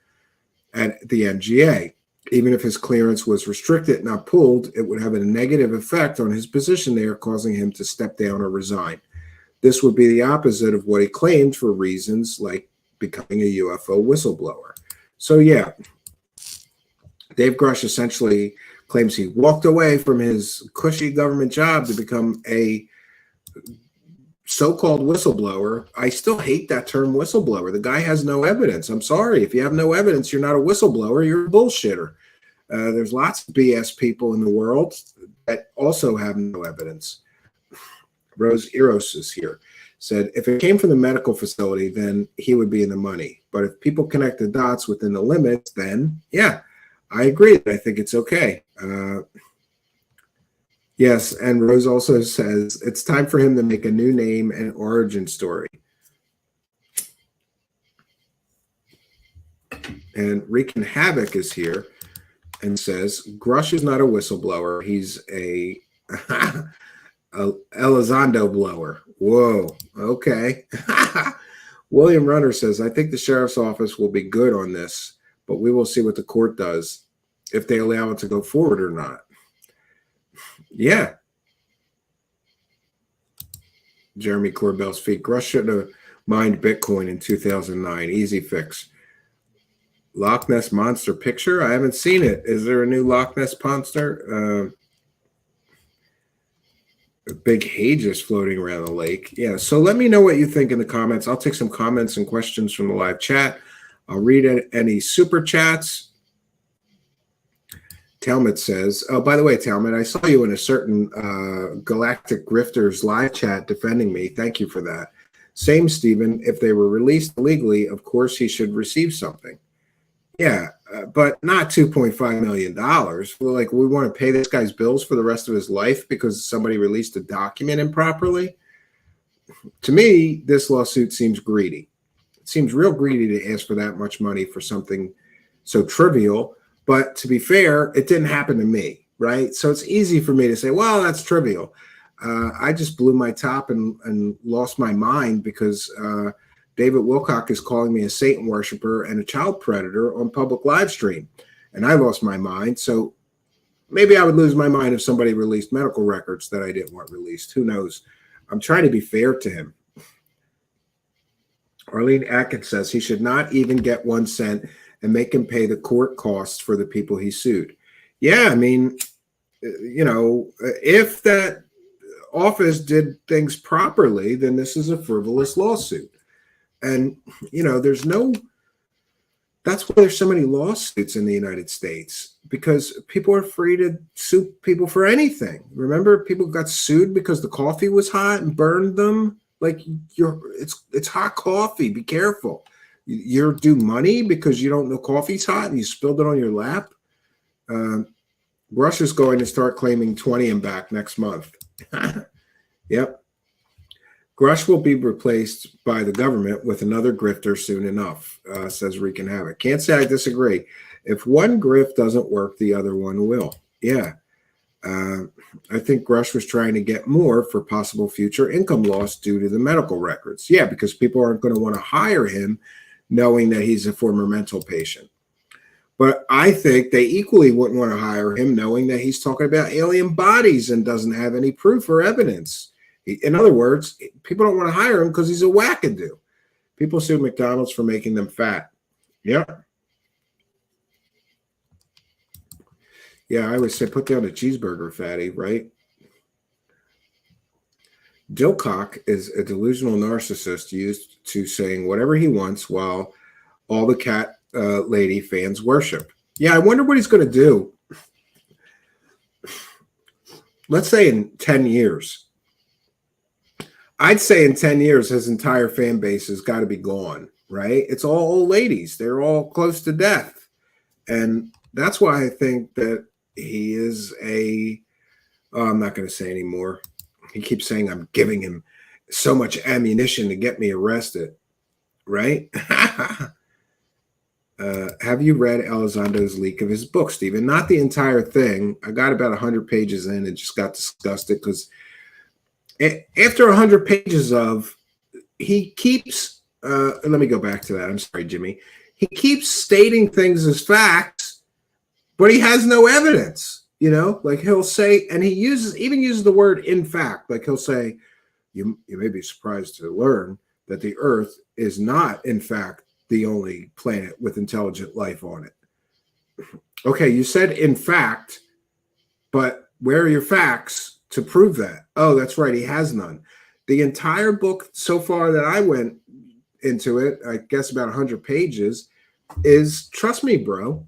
at the NGA. Even if his clearance was restricted, not pulled, it would have a negative effect on his position there, causing him to step down or resign. This would be the opposite of what he claimed for reasons like becoming a UFO whistleblower. So yeah, Dave Grush essentially claims he walked away from his cushy government job to become a so-called whistleblower. I still hate that term whistleblower. The guy has no evidence. I'm sorry. If you have no evidence, you're not a whistleblower. You're a bullshitter. There's lots of BS people in the world that also have no evidence. Rose Eros is here. Said, if it came from the medical facility, then he would be in the money. But if people connect the dots within the limits, then yeah, I agree. I think it's okay. Yes, and Rose also says it's time for him to make a new name and origin story. And Wreaking Havoc is here and says Grush is not a whistleblower. He's a Elizondo blower. Whoa, okay. William Runner says, I think the sheriff's office will be good on this, but we will see what the court does, if they allow it to go forward or not. Yeah. Jeremy Corbell's feet. Grush should have mined Bitcoin in 2009. Easy fix. Loch Ness Monster picture? I haven't seen it. Is there a new Loch Ness Monster? A big Hages floating around the lake. Yeah, so let me know what you think in the comments. I'll take some comments and questions from the live chat. I'll read any super chats. Talmud says, oh, by the way, Talmud, I saw you in a certain Galactic Grifters live chat defending me. Thank you for that. Same, Stephen. If they were released illegally, of course he should receive something. Yeah, but not $2.5 million. Like, we want to pay this guy's bills for the rest of his life because somebody released a document improperly? To me, this lawsuit seems greedy. It seems real greedy to ask for that much money for something so trivial. But to be fair, it didn't happen to me, right? So it's easy for me to say, well, that's trivial. I just blew my top and lost my mind because David Wilcock is calling me a Satan worshiper and a child predator on public live stream. And I lost my mind. So maybe I would lose my mind if somebody released medical records that I didn't want released. Who knows? I'm trying to be fair to him. Arlene Atkins says he should not even get 1 cent and make him pay the court costs for the people he sued. Yeah, I mean, you know, if that office did things properly, then this is a frivolous lawsuit. And, you know, that's That's why there's so many lawsuits in the United States, because people are free to sue people for anything. Remember, people got sued because the coffee was hot and burned them. Like, it's hot coffee. Be careful. You're due money because you don't know coffee's hot and you spilled it on your lap. Grush is going to start claiming 20 and back next month. Yep. Grush will be replaced by the government with another grifter soon enough, says Wreaking Havoc. Can't say I disagree. If one grift doesn't work, the other one will. Yeah. I think Grush was trying to get more for possible future income loss due to the medical records. Yeah, because people aren't going to want to hire him knowing that he's a former mental patient. But I think they equally wouldn't want to hire him knowing that he's talking about alien bodies and doesn't have any proof or evidence. In other words, people don't want to hire him because he's a wackadoo. People sue McDonald's for making them fat. Yeah. Yeah, I would say put down a cheeseburger, fatty, right? Wilcock is a delusional narcissist used to saying whatever he wants while all the cat lady fans worship. Yeah, I wonder what he's going to do. Let's say in 10 years. I'd say in 10 years, his entire fan base has got to be gone, right? It's all old ladies. They're all close to death. And that's why I think that he is I'm not going to say anymore. He keeps saying I'm giving him so much ammunition to get me arrested, right? Have you read Elizondo's leak of his book, Stephen? Not the entire thing. I got about 100 pages in and just got disgusted because after 100 pages of, he keeps, let me go back to that. I'm sorry, Jimmy. He keeps stating things as facts, but he has no evidence, you know, like he'll say, and he even uses the word in fact, like he'll say, you may be surprised to learn that the Earth is not, in fact, the only planet with intelligent life on it. Okay, you said in fact, but where are your facts to prove that? Oh, that's right, he has none. The entire book so far that I went into it, I guess about 100 pages, is trust me, bro.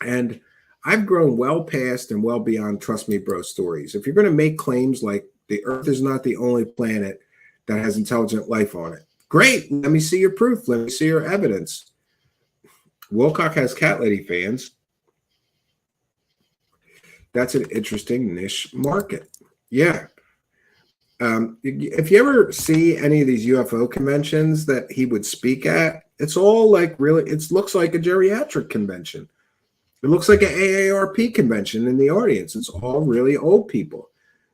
And I've grown well past and well beyond trust me, bro stories. If you're going to make claims like the Earth is not the only planet that has intelligent life on it, great. Let me see your proof. Let me see your evidence. Wilcock has cat lady fans. That's an interesting niche market. Yeah. If you ever see any of these UFO conventions that he would speak at, it's all like really, it looks like a geriatric convention. It looks like an AARP convention in the audience. It's all really old people.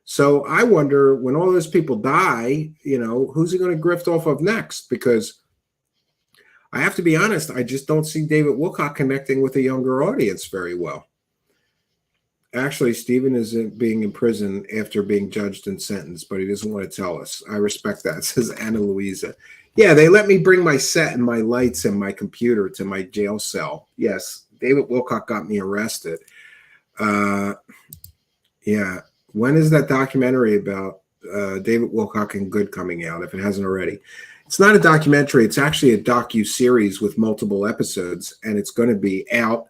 So I wonder when all those people die, you know, who's he going to grift off of next? Because I have to be honest, I just don't see David Wilcock connecting with a younger audience very well. Actually, Stephen is being in prison after being judged and sentenced, but he doesn't want to tell us. I respect that, says Anna Louisa. Yeah, they let me bring my set and my lights and my computer to my jail cell. Yes, David Wilcock got me arrested. Yeah. When is that documentary about David Wilcock and Good coming out, if it hasn't already? It's not a documentary. It's actually a docu-series with multiple episodes, and it's going to be out.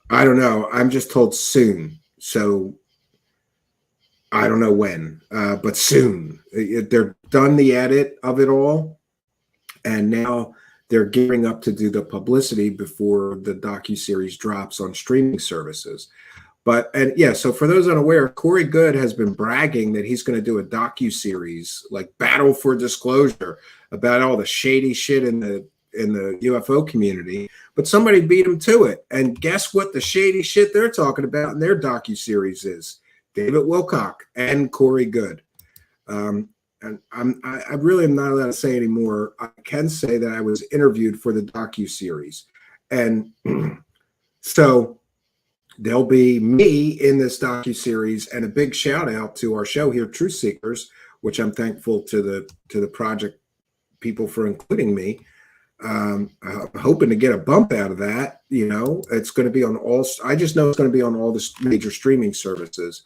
I don't know. I'm just told soon. So I don't know when, but soon. They're done the edit of it all, and now they're gearing up to do the publicity before the docu-series drops on streaming services. So for those unaware, Corey Good has been bragging that he's going to do a docu-series like Battle for Disclosure about all the shady shit in the UFO community, but somebody beat him to it. And guess what the shady shit they're talking about in their docu-series is? David Wilcock and Corey Good. And I really am not allowed to say anymore. I can say that I was interviewed for the docu-series. And so there'll be me in this docu-series, and a big shout out to our show here, Truth Seekers, which I'm thankful to the project people for including me. I'm hoping to get a bump out of that. You know, it's going to be on all, I just know it's going to be on all the major streaming services,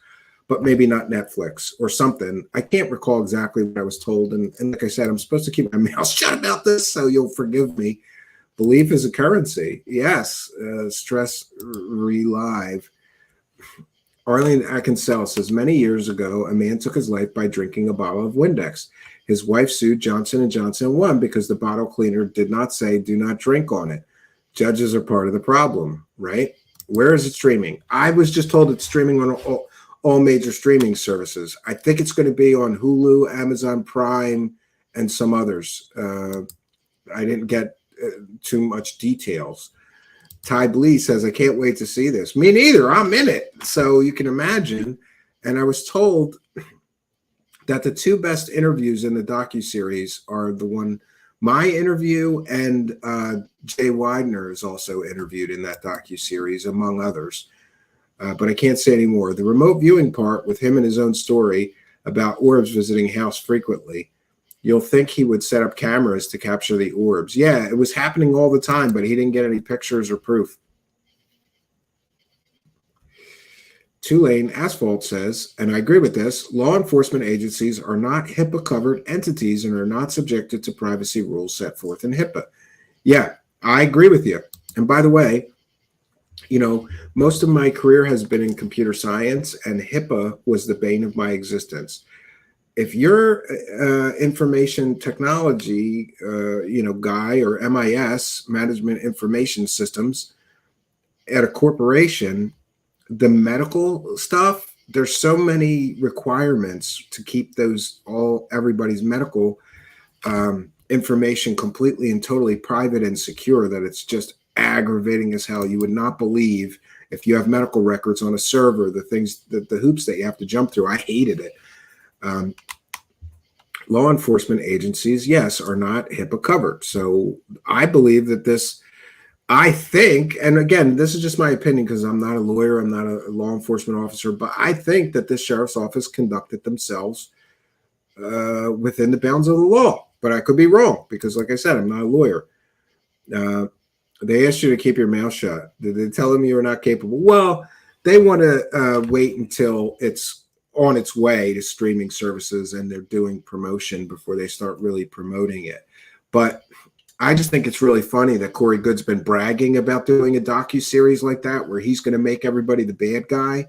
but maybe not Netflix or something. I can't recall exactly what I was told. And like I said, I'm supposed to keep my mouth shut about this, so you'll forgive me. Belief is a currency. Yes. Stress relive. Arlene Atkinsell says, many years ago, a man took his life by drinking a bottle of Windex. His wife sued Johnson & Johnson and won because the bottle cleaner did not say, do not drink on it. Judges are part of the problem, right? Where is it streaming? I was just told it's streaming on all major streaming services. I think it's going to be on Hulu, Amazon Prime, and some others. I didn't get too much details. Ty Blee says, I can't wait to see this. Me neither. I'm in it. So you can imagine. And I was told that the two best interviews in the docuseries are the one, my interview, and Jay Widener is also interviewed in that docuseries, among others. But I can't say any more. The remote viewing part with him and his own story about orbs visiting house frequently, you'll think he would set up cameras to capture the orbs. Yeah, it was happening all the time, but he didn't get any pictures or proof. Tulane Asphalt says, and I agree with this, law enforcement agencies are not HIPAA-covered entities and are not subjected to privacy rules set forth in HIPAA. Yeah, I agree with you. And by the way, you know, most of my career has been in computer science, and HIPAA was the bane of my existence. If you're information technology, guy, or MIS, Management Information Systems, at a corporation, the medical stuff, there's so many requirements to keep everybody's medical information completely and totally private and secure that it's just aggravating as hell. You would not believe, if you have medical records on a server, the hoops that you have to jump through. I hated it. Law enforcement agencies, yes, are not HIPAA covered. So I believe that I think, and again, this is just my opinion because I'm not a lawyer, I'm not a law enforcement officer, but I think that this sheriff's office conducted themselves within the bounds of the law. But I could be wrong because, like I said, I'm not a lawyer. They asked you to keep your mouth shut. Did they tell them you were not capable? Well, they want to wait until it's on its way to streaming services and they're doing promotion before they start really promoting it. But I just think it's really funny that Corey Good's been bragging about doing a docuseries like that where he's going to make everybody the bad guy.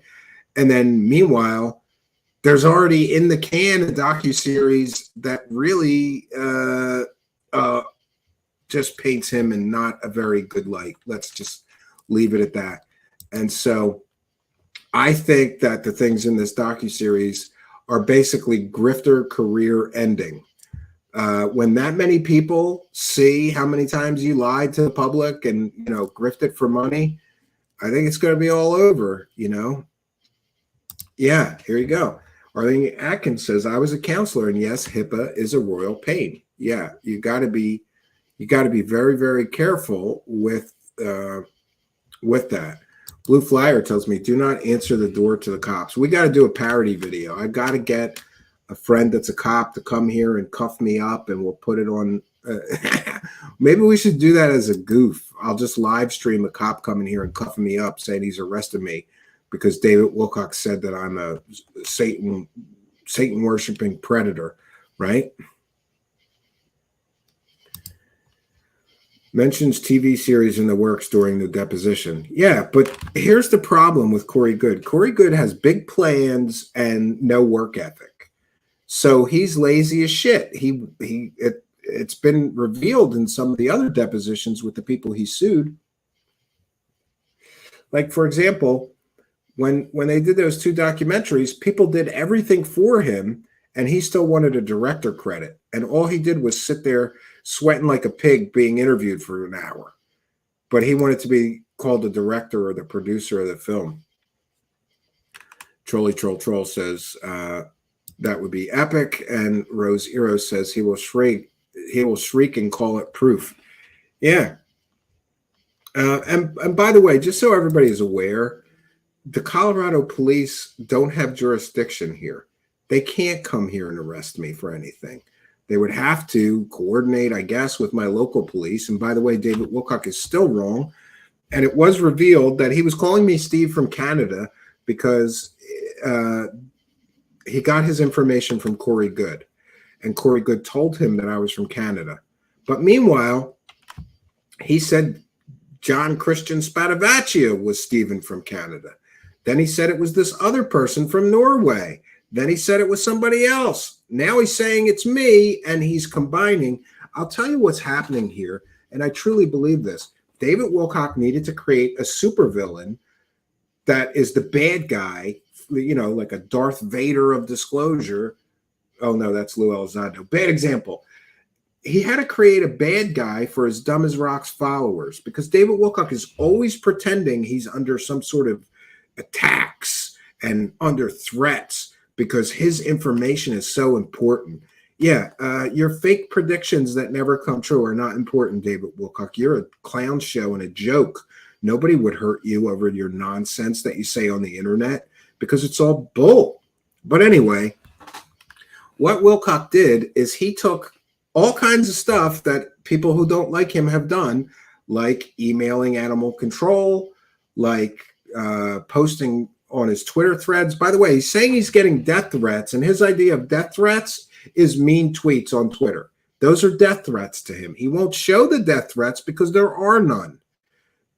And then meanwhile, there's already in the can a docuseries that really just paints him in not a very good light. Let's just leave it at that. And so I think that the things in this docuseries are basically grifter career ending. When that many people see how many times you lied to the public and, grifted for money, I think it's going to be all over, Yeah, here you go. Arlene Atkins says, I was a counselor, and yes, HIPAA is a royal pain. Yeah, you got to be very, very careful with that. Blue Flyer tells me, do not answer the door to the cops. We got to do a parody video. I got to get a friend that's a cop to come here and cuff me up, and we'll put it on. Maybe we should do that as a goof. I'll just live stream a cop coming here and cuffing me up, saying he's arrested me because David Wilcock said that I'm a Satan worshiping predator, right? Mentions TV series in the works during the deposition. Yeah, but here's the problem with Corey Good. Corey Good has big plans and no work ethic. So he's lazy as shit. It's been revealed in some of the other depositions with the people he sued. Like, for example, when they did those two documentaries, people did everything for him, and he still wanted a director credit. And all he did was sit there sweating like a pig being interviewed for an hour. But he wanted to be called the director or the producer of the film. Troll says that would be epic. And Rose Eros says he will shriek and call it proof. Yeah. And by the way, just so everybody is aware, the Colorado police don't have jurisdiction here. They can't come here and arrest me for anything. They would have to coordinate, I guess, with my local police. And by the way, David Wilcock is still wrong. And it was revealed that he was calling me Steve from Canada because he got his information from Corey Good. And Corey Good told him that I was from Canada. But meanwhile, he said John Christian Spadavaccia was Stephen from Canada. Then he said it was this other person from Norway. Then he said it was somebody else. Now he's saying it's me, and he's combining. I'll tell you what's happening here, and I truly believe this. David Wilcock needed to create a supervillain that is the bad guy, you know, like a Darth Vader of disclosure. Oh, no, that's Lou Elizondo. Bad example. He had to create a bad guy for his Dumb as Rocks followers, because David Wilcock is always pretending he's under some sort of attacks and under threats because his information is so important. Yeah, your fake predictions that never come true are not important, David Wilcock. You're a clown show and a joke. Nobody would hurt you over your nonsense that you say on the internet because it's all bull. But anyway, what Wilcock did is he took all kinds of stuff that people who don't like him have done, like emailing animal control, like posting on his Twitter threads. By the way, he's saying he's getting death threats, and his idea of death threats is mean tweets on Twitter. Those are death threats to him. He won't show the death threats because there are none.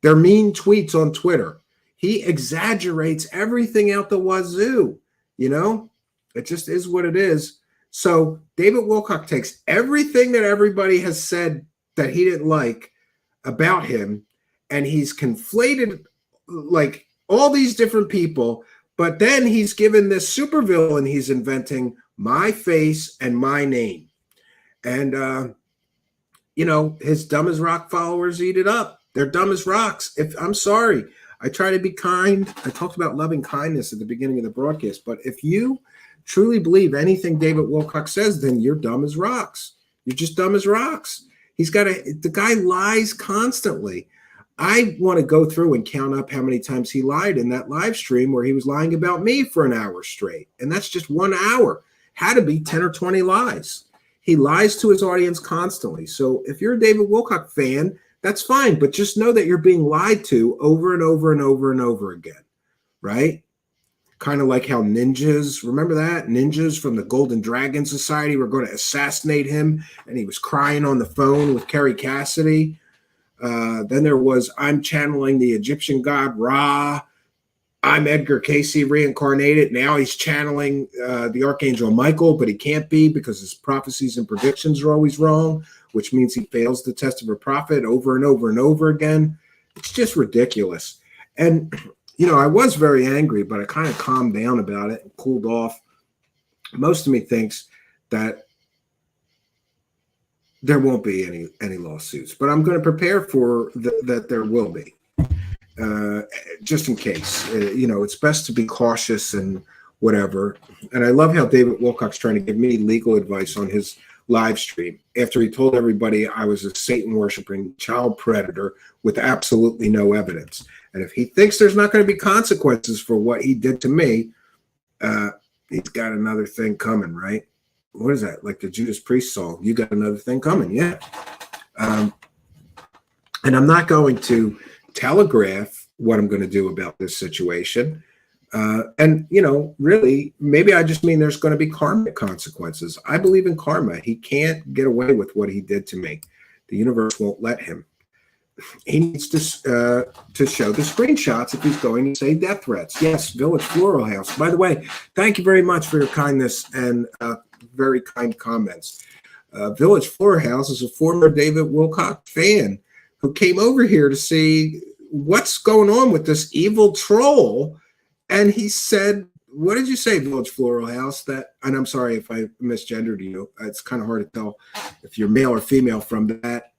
They're mean tweets on Twitter. He exaggerates everything out the wazoo. You know, it just is what it is. So David Wilcock takes everything that everybody has said that he didn't like about him, and he's conflated like all these different people, but then he's given this supervillain he's inventing my face and my name. And, you know, his Dumb as Rock followers eat it up. They're dumb as rocks. I'm sorry. I try to be kind. I talked about loving kindness at the beginning of the broadcast, but if you truly believe anything David Wilcock says, then you're dumb as rocks. You're just dumb as rocks. The guy lies constantly. I want to go through and count up how many times he lied in that live stream where he was lying about me for an hour straight. And that's just 1 hour. Had to be 10 or 20 lies. He lies to his audience constantly. So if you're a David Wilcock fan, that's fine. But just know that you're being lied to over and over and over and over again, right? Kind of like how ninjas, remember that? Ninjas from the Golden Dragon Society were going to assassinate him, and he was crying on the phone with Kerry Cassidy. Then there was, I'm channeling the Egyptian god Ra. I'm Edgar Casey reincarnated. Now he's channeling the Archangel Michael, but he can't be because his prophecies and predictions are always wrong, which means he fails the test of a prophet over and over and over again. It's just ridiculous. And, you know, I was very angry, but I kind of calmed down about it and cooled off. Most of me thinks that there won't be any lawsuits, but I'm going to prepare for that there will be, just in case. You know, it's best to be cautious and whatever. And I love how David Wilcock's trying to give me legal advice on his live stream after he told everybody I was a Satan-worshiping child predator with absolutely no evidence. And if he thinks there's not going to be consequences for what he did to me, he's got another thing coming, right? What is that? Like the Judas Priest song, you got another thing coming. Yeah. And I'm not going to telegraph what I'm going to do about this situation. And, you know, really, maybe I just mean there's going to be karmic consequences. I believe in karma. He can't get away with what he did to me. The universe won't let him. He needs to show the screenshots if he's going to say death threats. Yes, Village Floral House. By the way, thank you very much for your kindness and very kind comments. Village Floral House is a former David Wilcock fan who came over here to see what's going on with this evil troll. And he said, what did you say, Village Floral House? That, and I'm sorry if I misgendered you. It's kind of hard to tell if you're male or female from that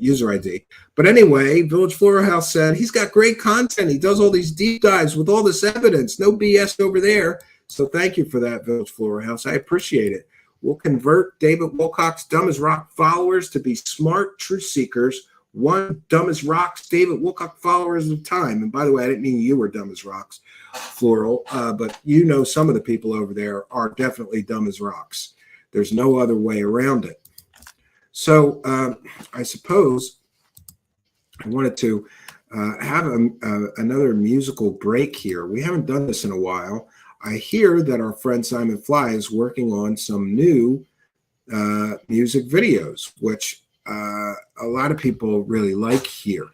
user ID. But anyway, Village Floral House said he's got great content. He does all these deep dives with all this evidence. No BS over there. So thank you for that, Village Floral House. I appreciate it. We'll convert David Wilcock's Dumb as Rock followers to be smart truth seekers, one Dumb as Rocks David Wilcock followers at a time. And by the way, I didn't mean you were dumb as rocks, Floral, but you know some of the people over there are definitely dumb as rocks. There's no other way around it. So I suppose I wanted to have another musical break here. We haven't done this in a while. I hear that our friend Simon Fly is working on some new music videos, which a lot of people really like here.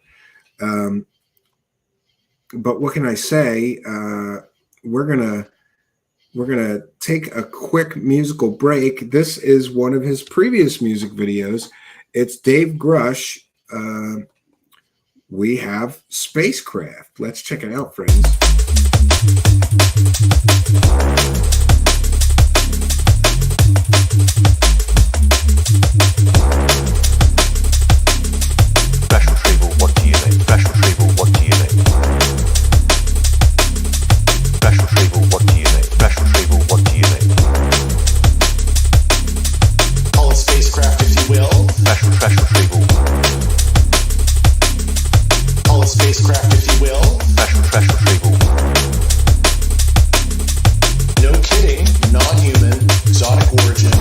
But what can I say? We're gonna take a quick musical break. This is one of his previous music videos. It's Dave Grush. We have Spacecraft. Let's check it out, friends. Special retrieval, what do you mean? Special retrieval, what do you mean? Special retrieval, what do you mean? Special retrieval, what do you mean? Call it spacecraft if you will. Special retrieval. Call it spacecraft if you will. Special retrieval. No kidding, non-human, exotic origin.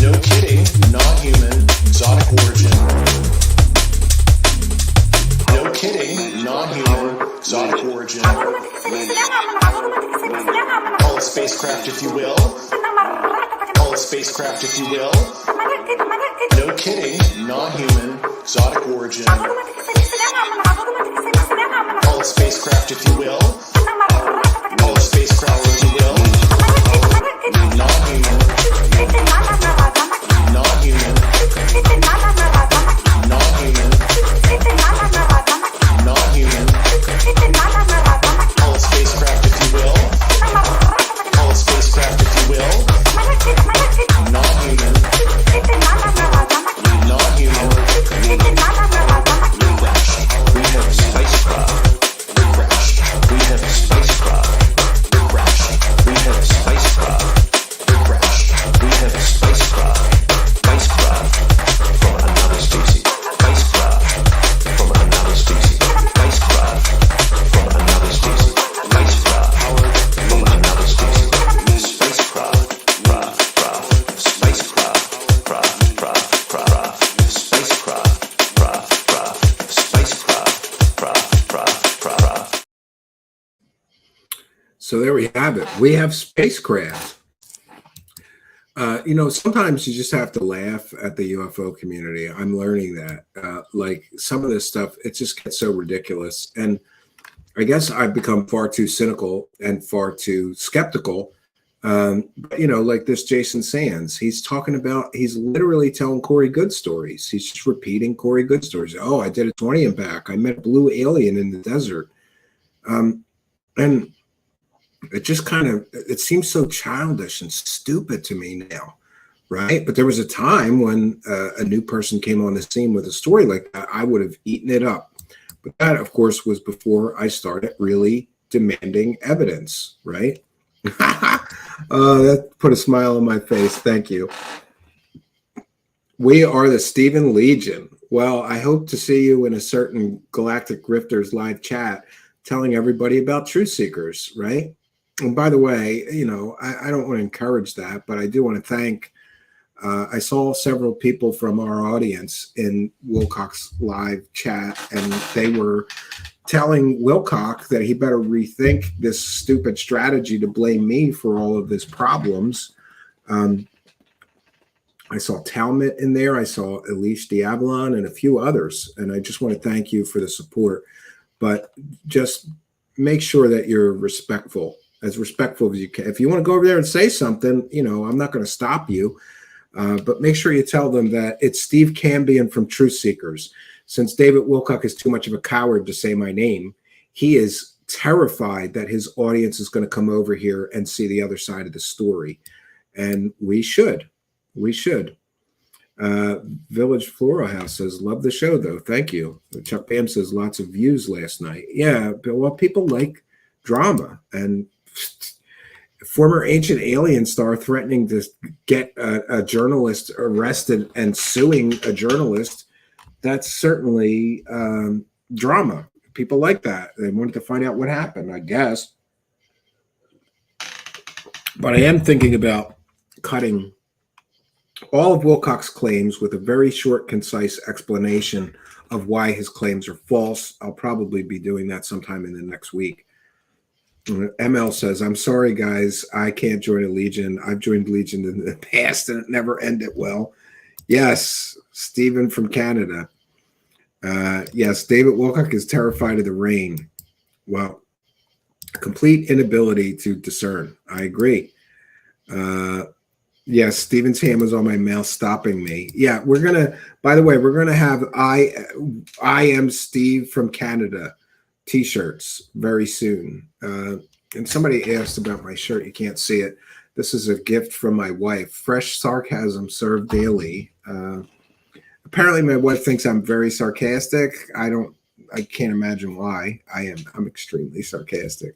No kidding, non-human, exotic origin. No kidding, non-human, exotic origin. Call it spacecraft if you will. Call it spacecraft if you will. No kidding, non-human, exotic origin. Call it spacecraft if you will. Call it spacecraft if you will. Non-human. Non-human. Non-human. Non-human. Call it spacecraft if you will. Call it spacecraft if you will. Non-human. Non-human. We have spacecraft. We have spacecraft. We have spacecraft. We have spacecraft. Spacecraft from another species. Spacecraft from another species. Spacecraft from another species. Spacecraft from another species. Spacecraft. So there we have it. We have Spacecraft. Sometimes you just have to laugh at the UFO community. I'm learning that. Like some of this stuff, it just gets so ridiculous. And I guess I've become far too cynical and far too skeptical. Like this Jason Sands, he's literally telling Corey Good stories. He's just repeating Corey Good stories. Oh, I did a 20 and back. I met a blue alien in the desert. And it just it seems so childish and stupid to me now, right? But there was a time when a new person came on the scene with a story like that, I would have eaten it up. But that, of course, was before I started really demanding evidence, right? That put a smile on my face. Thank you. We are the Stephen Legion. Well, I hope to see you in a certain Galactic Grifters live chat telling everybody about truth seekers, right? And by the way, I don't want to encourage that, but I do want to thank, I saw several people from our audience in Wilcock's live chat, and they were telling Wilcock that he better rethink this stupid strategy to blame me for all of his problems. I saw Talmud in there. I saw Elise Diablon and a few others, and I just want to thank you for the support. But just make sure that you're respectful as you can. If you want to go over there and say something, I'm not going to stop you. But make sure you tell them that it's Steve Cambion from Truth Seekers. Since David Wilcock is too much of a coward to say my name, he is terrified that his audience is going to come over here and see the other side of the story. And we should. Village Floral House says, love the show, though. Thank you. Chuck Pam says, lots of views last night. Yeah, well, people like drama. And former ancient alien star threatening to get a journalist arrested and suing a journalist, that's certainly drama. People like that. They wanted to find out what happened, I guess. But I am thinking about cutting all of Wilcock's claims with a very short, concise explanation of why his claims are false. I'll probably be doing that sometime in the next week. ML says, I'm sorry, guys. I can't join a Legion. I've joined Legion in the past, and it never ended well. Yes, Stephen from Canada. Yes, David Wilcock is terrified of the rain. Well, complete inability to discern. I agree. Yes, Stephen's hand was on my mouth stopping me. Yeah, we're gonna, by the way, we're gonna have I am Steve from Canada t-shirts very soon. And somebody asked about my shirt. You can't see it. This is a gift from my wife. Fresh sarcasm served daily. Apparently my wife thinks I'm very sarcastic. I can't imagine why. I'm extremely sarcastic.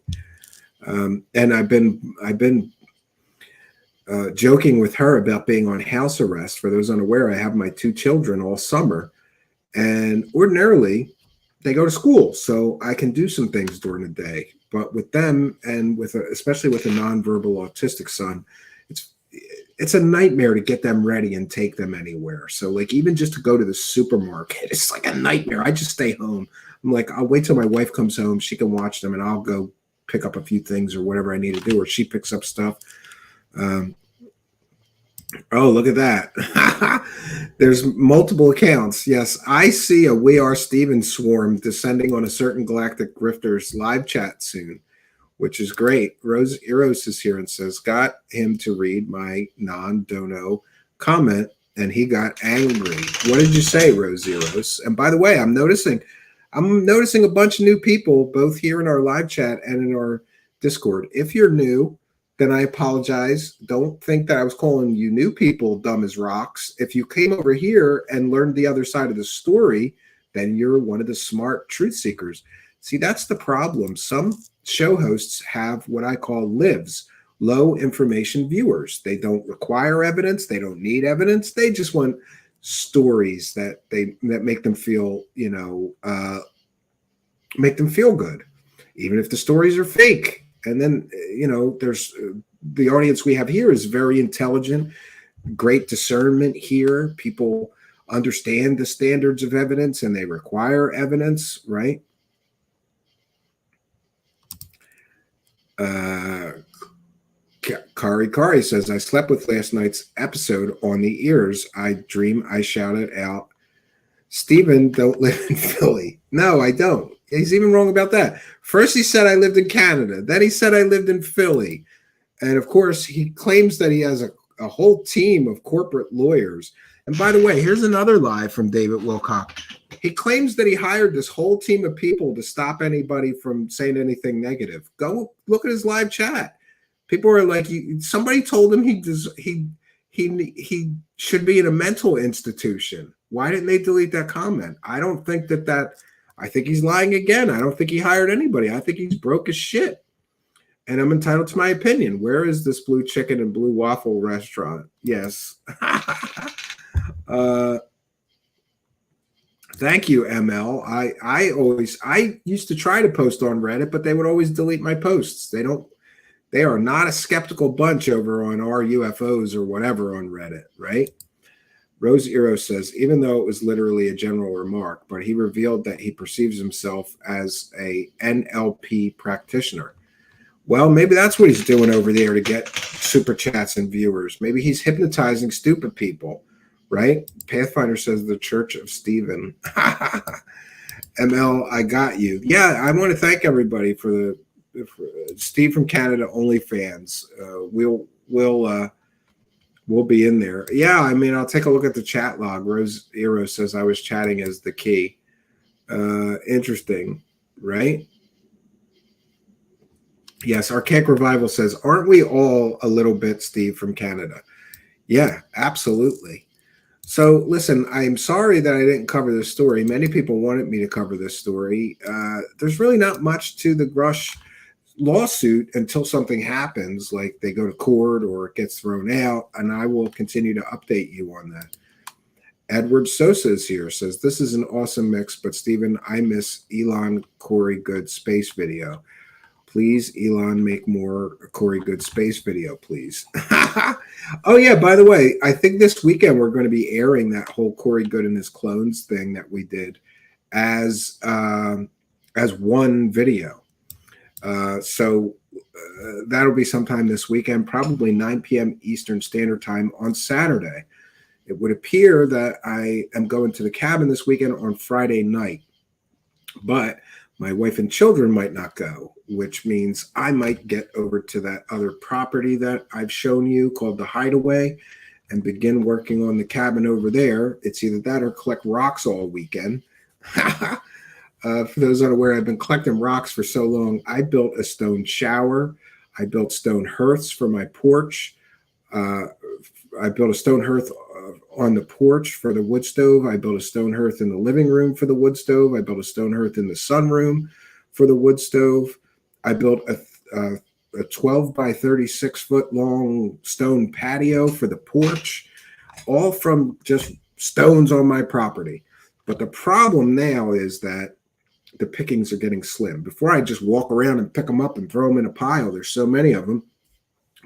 And I've been joking with her about being on house arrest. For those unaware, I have my 2 children all summer, and ordinarily they go to school, so I can do some things during the day. But with them, and especially with a nonverbal autistic son, it's a nightmare to get them ready and take them anywhere. So like even just to go to the supermarket, it's like a nightmare. I just stay home. I'm like, I'll wait till my wife comes home. She can watch them, and I'll go pick up a few things or whatever I need to do, or she picks up stuff. Oh, look at that. There's multiple accounts. Yes, I see a We Are Steven swarm descending on a certain galactic grifter's live chat soon, which is great. Rose Eros is here and says, got him to read my non-dono comment, and he got angry. What did you say, Rose Eros? And by the way, I'm noticing a bunch of new people, both here in our live chat and in our Discord. If you're new, then I apologize. Don't think that I was calling you new people dumb as rocks. If you came over here and learned the other side of the story, then you're one of the smart truth seekers. See, that's the problem. Some show hosts have what I call lives, low information viewers. They don't require evidence. They don't need evidence. They just want stories that make them feel, make them feel good, even if the stories are fake. And then, there's the audience we have here is very intelligent, great discernment here. People understand the standards of evidence and they require evidence, right? Kari says, I slept with last night's episode on the ears. I dream I shouted out, Stephen, don't live in Philly. No, I don't. He's even wrong about that. First, he said I lived in Canada. Then he said I lived in Philly. And of course, he claims that he has a whole team of corporate lawyers. And by the way, here's another lie from David Wilcock. He claims that he hired this whole team of people to stop anybody from saying anything negative. Go look at his live chat. People are like, somebody told him he should be in a mental institution. Why didn't they delete that comment? I don't think that I think he's lying again. I don't think he hired anybody. I think he's broke as shit. And I'm entitled to my opinion. Where is this blue chicken and blue waffle restaurant? Yes. Thank you, ML. I used to try to post on Reddit, but they would always delete my posts. They are not a skeptical bunch over on our UFOs or whatever on Reddit, right? Rose Eros says, even though it was literally a general remark, but he revealed that he perceives himself as a NLP practitioner. Well, maybe that's what he's doing over there to get super chats and viewers. Maybe he's hypnotizing stupid people, right? Pathfinder says the Church of Stephen. ML, I got you. Yeah, I want to thank everybody for Steve from Canada OnlyFans. We'll be in there. Yeah, I mean, I'll take a look at the chat log. Rose Eros says I was chatting as the key. Interesting, right? Yes, Archaic Revival says, aren't we all a little bit Steve from Canada? Yeah, absolutely. So listen, I'm sorry that I didn't cover this story. Many people wanted me to cover this story. There's really not much to the Grush lawsuit until something happens, like they go to court or it gets thrown out, and I will continue to update you on that. Edward Sosa is here, says, this is an awesome mix, but Stephen, I miss Elon Corey Good space video. Please, Elon, make more Corey Good space video, please. Oh, yeah, by the way, I think this weekend we're going to be airing that whole Corey Good and his clones thing that we did as one video. So that'll be sometime this weekend, probably 9 p.m. Eastern Standard Time on Saturday. It would appear that I am going to the cabin this weekend on Friday night, but my wife and children might not go, which means I might get over to that other property that I've shown you called the Hideaway and begin working on the cabin over there. It's either that or collect rocks all weekend. For those unaware, I've been collecting rocks for so long. I built a stone shower. I built stone hearths for my porch. I built a stone hearth on the porch for the wood stove. I built a stone hearth in the living room for the wood stove. I built a stone hearth in the sunroom for the wood stove. I built a 12 by 36 foot long stone patio for the porch, all from just stones on my property. But the problem now is that the pickings are getting slim. Before, I just walk around and pick them up and throw them in a pile. There's so many of them.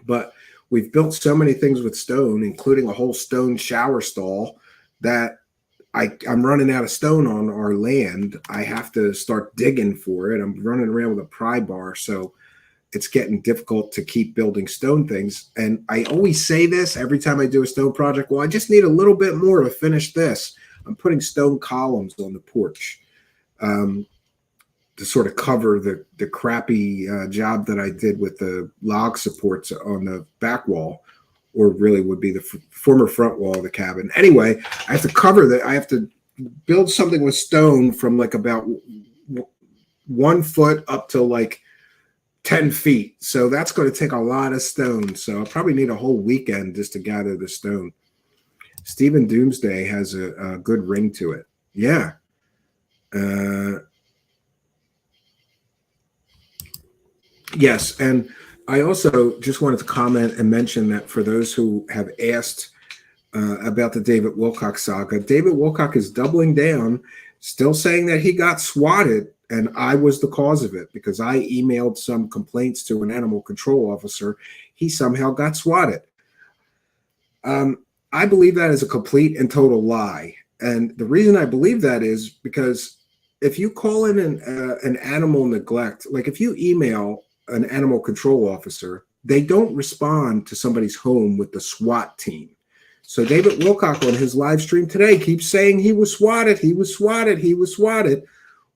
But we've built so many things with stone, including a whole stone shower stall, that I'm running out of stone on our land. I have to start digging for it. I'm running around with a pry bar, so it's getting difficult to keep building stone things. And I always say this every time I do a stone project. Well, I just need a little bit more to finish this. I'm putting stone columns on the porch to sort of cover the crappy job that I did with the log supports on the back wall, or really would be the former front wall of the cabin. Anyway, I have to cover that. I have to build something with stone from like about 1 foot up to like 10 feet. So that's going to take a lot of stone. So I'll probably need a whole weekend just to gather the stone. Stephen Doomsday has a good ring to it. Yeah. Yes, and I also just wanted to comment and mention that for those who have asked about the David Wilcock saga, David Wilcock is doubling down, still saying that he got swatted, and I was the cause of it because I emailed some complaints to an animal control officer. He somehow got swatted. I believe that is a complete and total lie. And the reason I believe that is because if you call in an animal neglect, like if you email an animal control officer, they don't respond to somebody's home with the SWAT team. So David Wilcock on his live stream today keeps saying he was swatted, he was swatted, he was swatted.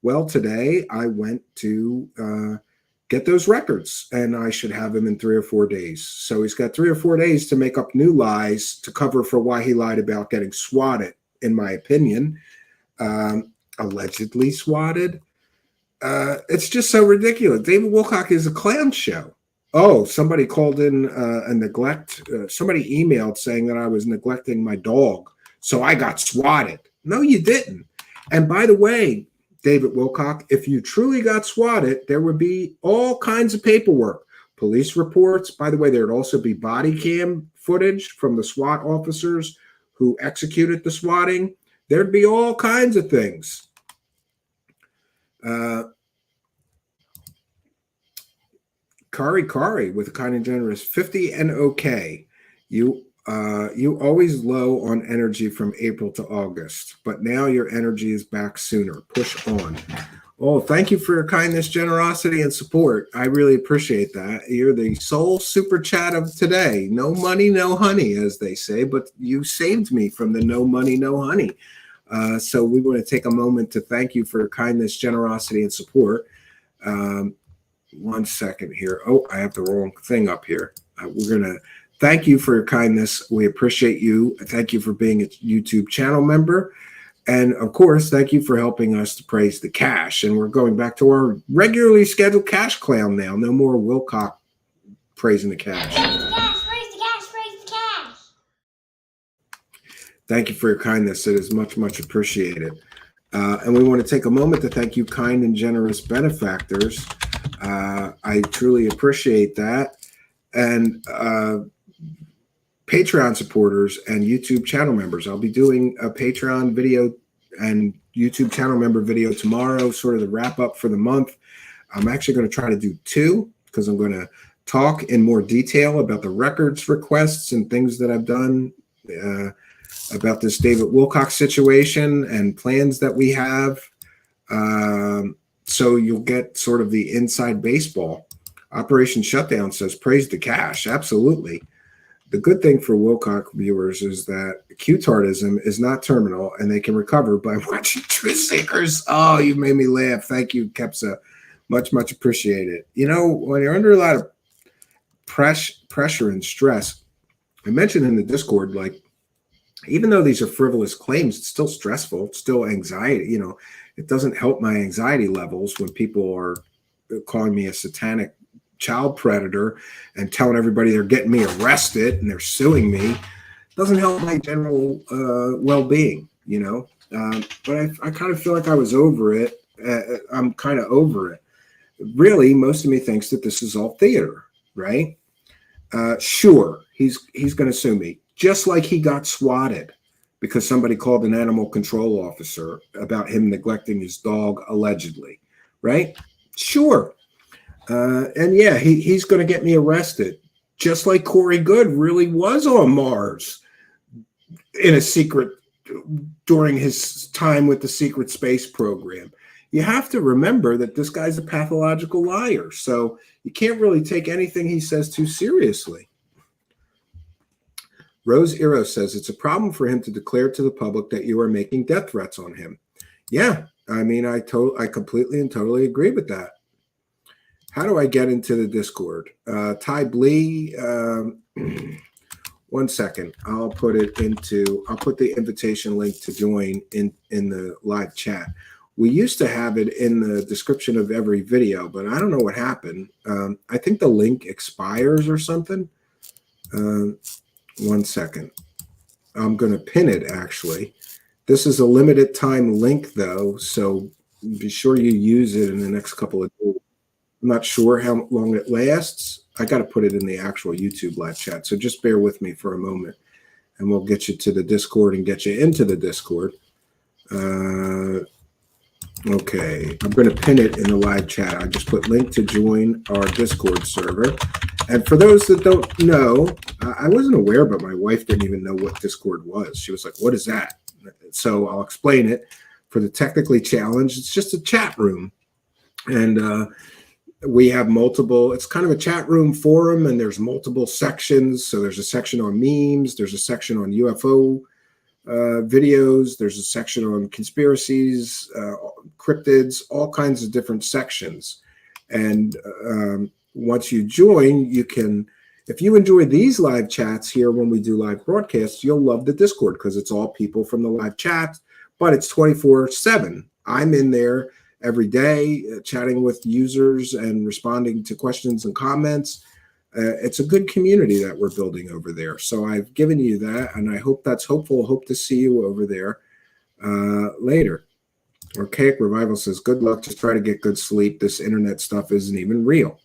Well, today I went to get those records, and I should have him in 3 or 4 days. So he's got 3 or 4 days to make up new lies to cover for why he lied about getting swatted, in my opinion. Allegedly swatted. It's just so ridiculous. David Wilcock is a clown show. Oh, somebody called in a neglect. Somebody emailed saying that I was neglecting my dog, so I got swatted. No, you didn't. And by the way, David Wilcock, if you truly got swatted, there would be all kinds of paperwork, police reports. By the way, there would also be body cam footage from the SWAT officers who executed the swatting. There'd be all kinds of things. Kari with a kind and generous 50 and okay. You always low on energy from April to August, but now your energy is back sooner. Push on. Oh, thank you for your kindness, generosity, and support. I really appreciate that. You're the sole super chat of today. No money, no honey, as they say, but you saved me from the no money, no honey. So we want to take a moment to thank you for your kindness, generosity, and support. 1 second here. Oh, I have the wrong thing up here. We're going to thank you for your kindness. We appreciate you. Thank you for being a YouTube channel member. And of course, thank you for helping us to praise the cash. And we're going back to our regularly scheduled cash clown now. No more Wilcock praising the cash. Praise the cash, praise the cash, praise the cash. Thank you for your kindness. It is much, much appreciated. And we want to take a moment to thank you, kind and generous benefactors. I truly appreciate that. And Patreon supporters and YouTube channel members. I'll be doing a Patreon video and YouTube channel member video tomorrow, sort of the wrap up for the month. I'm actually going to try to do 2 because I'm going to talk in more detail about the records requests and things that I've done about this David Wilcock situation and plans that we have. So you'll get sort of the inside baseball. Operation Shutdown says, praise the cash. Absolutely. The good thing for Wilcock viewers is that Q-tardism is not terminal, and they can recover by watching Truth Seekers. Oh, you made me laugh. Thank you, Kepsa. Much, much appreciated. You know, when you're under a lot of pressure and stress, I mentioned in the Discord, like, even though these are frivolous claims, it's still stressful. It's still anxiety. You know, it doesn't help my anxiety levels when people are calling me a satanic child predator and telling everybody they're getting me arrested and they're suing me. It doesn't help my general well-being, you know. But I kind of feel like I was over it. I'm kind of over it. Really, most of me thinks that this is all theater, right? Sure, he's going to sue me, just like he got swatted because somebody called an animal control officer about him neglecting his dog, allegedly, right? Sure. And yeah, he's going to get me arrested, just like Corey Good really was on Mars in a secret during his time with the secret space program. You have to remember that this guy's a pathological liar, so you can't really take anything he says too seriously. Rose Eero says it's a problem for him to declare to the public that you are making death threats on him. Yeah, I mean, I completely and totally agree with that. How do I get into the Discord? Ty Blee, 1 second. I'll put the invitation link to join in the live chat. We used to have it in the description of every video, but I don't know what happened. I think the link expires or something. 1 second. I'm going to pin it, actually. This is a limited time link, though, so be sure you use it in the next couple of days. I'm not sure how long it lasts. I got to put it in the actual YouTube live chat, so just bear with me for a moment, and we'll get you to the Discord and get you into the Discord. Okay, I'm going to pin it in the live chat. I just put link to join our Discord server. And for those that don't know, I wasn't aware, but my wife didn't even know what Discord was. She was like, what is that? So I'll explain it. For the technically challenged, it's just a chat room. And we have multiple, it's kind of a chat room forum, and there's multiple sections. So there's a section on memes, there's a section on UFO videos, there's a section on conspiracies, cryptids, all kinds of different sections. And once you join, you can, if you enjoy these live chats here when we do live broadcasts, you'll love the Discord because it's all people from the live chat, but it's 24/7. I'm in there every day chatting with users and responding to questions and comments. It's a good community that we're building over there. So I've given you that, and I hope that's hopeful. Hope to see you over there later. Archaic Revival says, good luck. Just try to get good sleep. This internet stuff isn't even real.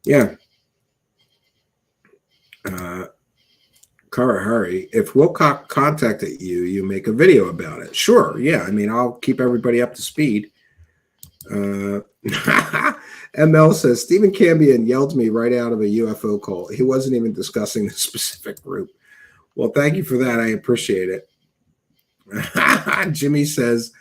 Yeah. Kara Hari, if Wilcock contacted you, you make a video about it. Sure. Yeah. I mean, I'll keep everybody up to speed. ML says Stephen Cambion yelled me right out of a UFO call. He wasn't even discussing the specific group. Well, thank you for that. I appreciate it. Jimmy says,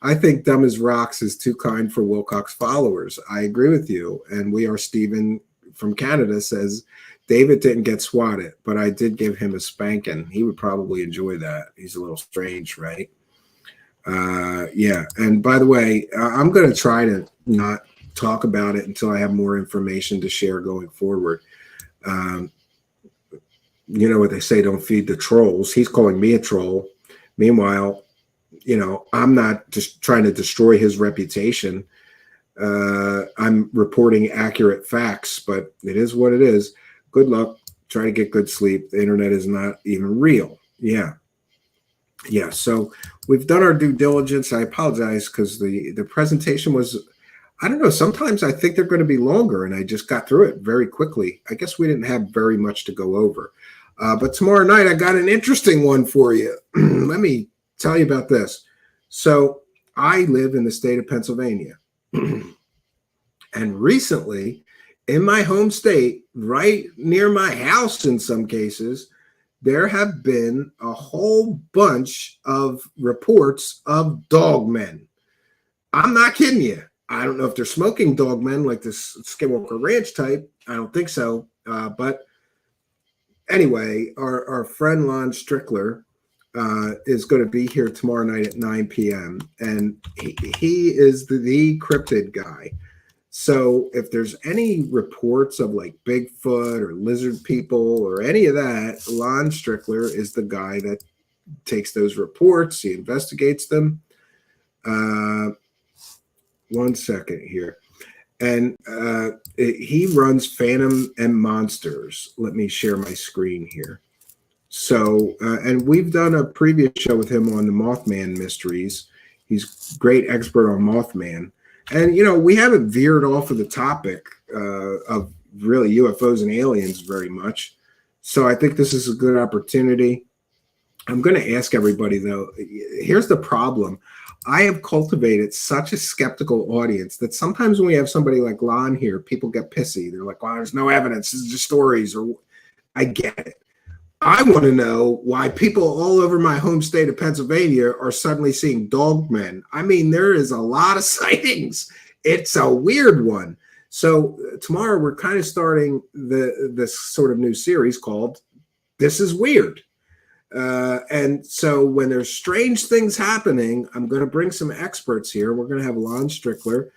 I think Dumb as Rocks is too kind for Wilcock's followers. I agree with you. And we are Stephen from Canada says, David didn't get swatted, but I did give him a spanking. He would probably enjoy that. He's a little strange, right? Yeah. And by the way, I'm going to try to not talk about it until I have more information to share going forward. You know what they say, don't feed the trolls. He's calling me a troll. Meanwhile, you know, I'm not just trying to destroy his reputation. I'm reporting accurate facts, but it is what it is. Good luck. Try to get good sleep. The internet is not even real. Yeah. Yeah. So we've done our due diligence. I apologize because the presentation was, I don't know, sometimes I think they're going to be longer, and I just got through it very quickly. I guess we didn't have very much to go over. But tomorrow night, I got an interesting one for you. Let me tell you about this. So I live in the state of Pennsylvania. And recently, in my home state, right near my house in some cases, there have been a whole bunch of reports of dogmen. I'm not kidding you. I don't know if they're smoking dogmen like this Skinwalker Ranch type. I don't think so. But anyway, our friend Lon Strickler is going to be here tomorrow night at 9 p.m. And he is the cryptid guy. So if there's any reports of like Bigfoot or lizard people or any of that, Lon Strickler is the guy that takes those reports. He investigates them. 1 second here. And he runs Phantom and Monsters. Let me share my screen here. So, and we've done a previous show with him on the Mothman mysteries. He's a great expert on Mothman. And, you know, we haven't veered off of the topic of really UFOs and aliens very much. So I think this is a good opportunity. I'm going to ask everybody, though, here's the problem. I have cultivated such a skeptical audience that sometimes when we have somebody like Lon here, people get pissy. They're like, well, there's no evidence. This is just stories. Or I get it. I want to know why people all over my home state of Pennsylvania are suddenly seeing dogmen. I mean, there is a lot of sightings. It's a weird one. So tomorrow we're kind of starting this sort of new series called This is Weird. And so when there's strange things happening, I'm going to bring some experts here. We're going to have Lon Strickler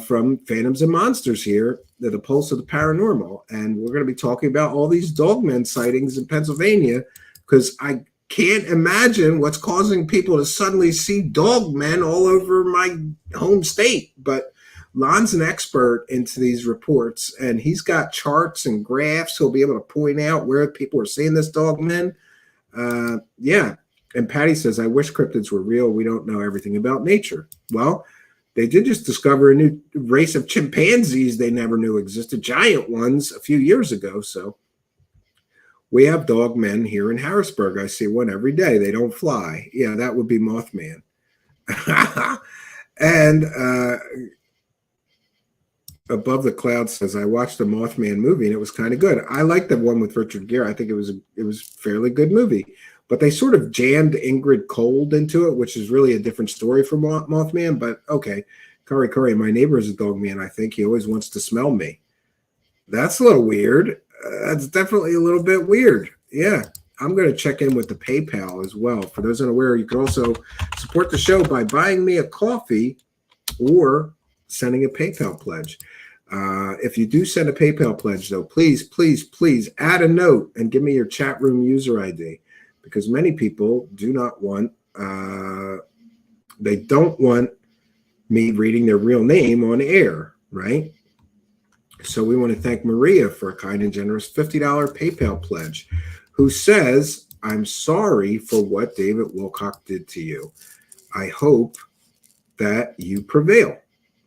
from Phantoms and Monsters here, the Pulse of the Paranormal. And we're going to be talking about all these dogmen sightings in Pennsylvania, because I can't imagine what's causing people to suddenly see dogmen all over my home state. But Lon's an expert into these reports, and he's got charts and graphs. He'll be able to point out where people are seeing this dogmen. Yeah. And Patty says, I wish cryptids were real. We don't know everything about nature. Well, they did just discover a new race of chimpanzees they never knew existed, giant ones, a few years ago. So we have dogmen here in Harrisburg. I see one every day. They don't fly. Yeah, that would be Mothman. And Above the Cloud says, I watched the Mothman movie and it was kind of good. I like the one with Richard Gere. I think it was a fairly good movie. But they sort of jammed Ingrid Cold into it, which is really a different story from Mothman. But okay, Curry, my neighbor is a dog man. I think he always wants to smell me. That's a little weird. That's definitely a little bit weird. Yeah, I'm going to check in with the PayPal as well. For those unaware, you can also support the show by buying me a coffee or sending a PayPal pledge. If you do send a PayPal pledge, though, please add a note and give me your chat room user ID. Because many people do not want, they don't want me reading their real name on air, right? So we want to thank Maria for a kind and generous $50 PayPal pledge, who says, I'm sorry for what David Wilcock did to you. I hope that you prevail.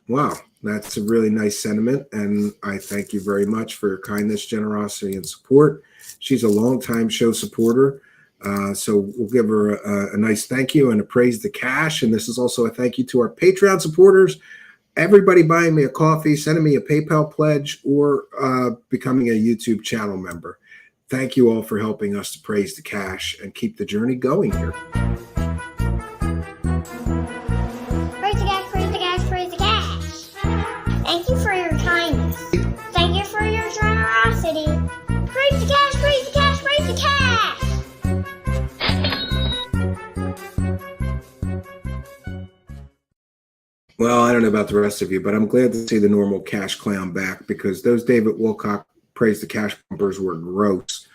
Wow, that's a really nice sentiment, and I thank you very much for your kindness, generosity, and support. She's a longtime show supporter. So we'll give her a nice thank you and a praise the cash. And this is also a thank you to our Patreon supporters, everybody buying me a coffee, sending me a PayPal pledge, or becoming a YouTube channel member. Thank you all for helping us to praise the cash and keep the journey going here. Praise the cash, praise the cash, praise the cash. Thank you for your kindness. Thank you for your generosity. Praise the cash, praise the cash, praise the cash. Well, I don't know about the rest of you, but I'm glad to see the normal cash clown back, because those David Wilcock praise the cash bumpers were gross.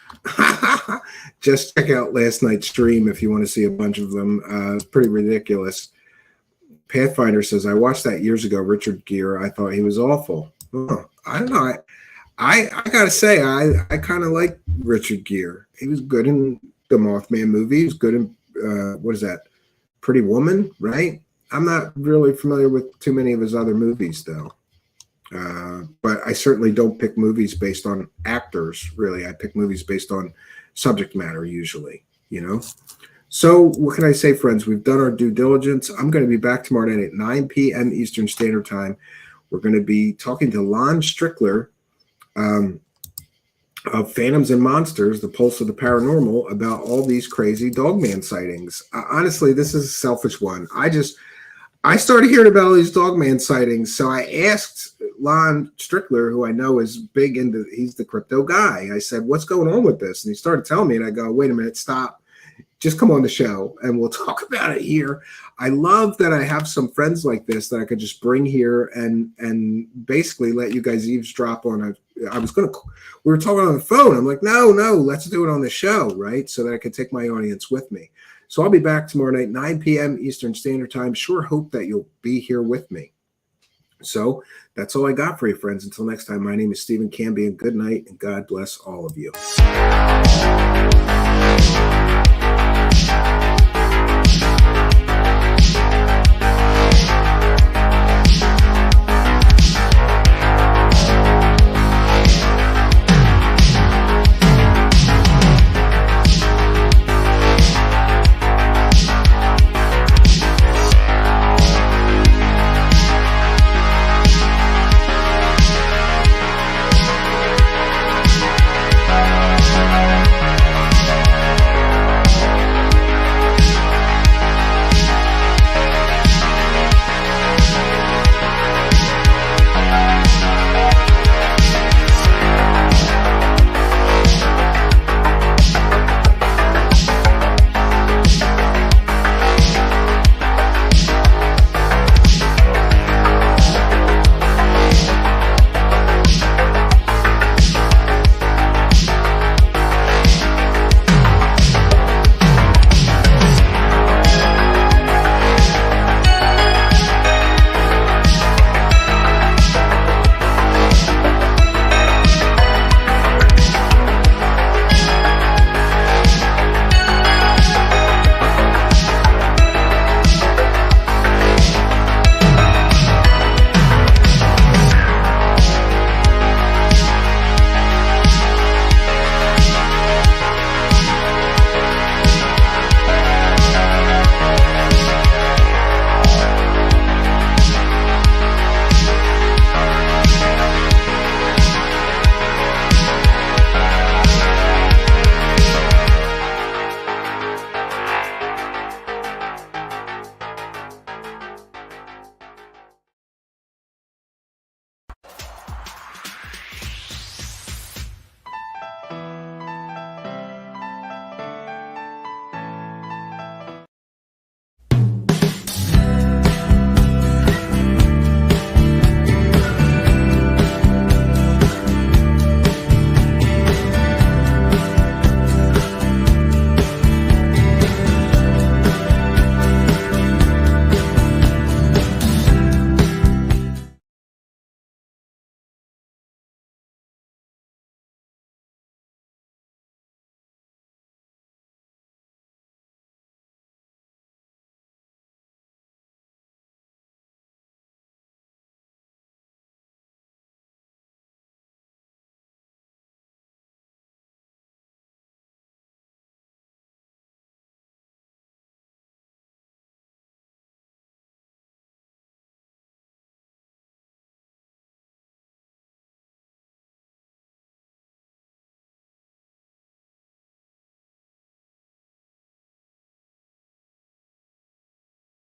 Just check out last night's stream if you want to see a bunch of them. It's pretty ridiculous. Pathfinder says, I watched that years ago, Richard Gere. I thought he was awful. Oh, I don't know. I got to say, I kind of like Richard Gere. He was good in the Mothman movie. He was good in, what is that? Pretty Woman, right? I'm not really familiar with too many of his other movies, though. But I certainly don't pick movies based on actors, really. I pick movies based on subject matter, usually, you know? So what can I say, friends? We've done our due diligence. I'm going to be back tomorrow night at 9 p.m. Eastern Standard Time. We're going to be talking to Lon Strickler of Phantoms and Monsters, the Pulse of the Paranormal, about all these crazy dogman sightings. Honestly, this is a selfish one. I started hearing about all these dogman sightings, so I asked Lon Strickler, who I know is big into, he's the crypto guy. I said, what's going on with this? And he started telling me, and I go, wait a minute, stop. Just come on the show and we'll talk about it here. I love that I have some friends like this that I could just bring here and basically let you guys eavesdrop on. We were talking on the phone. I'm like, no, let's do it on the show, right? So that I could take my audience with me. So I'll be back tomorrow night, 9 p.m. Eastern Standard Time. Sure hope that you'll be here with me. So that's all I got for you, friends. Until next time, my name is Stephen Cambian. Good night, and God bless all of you.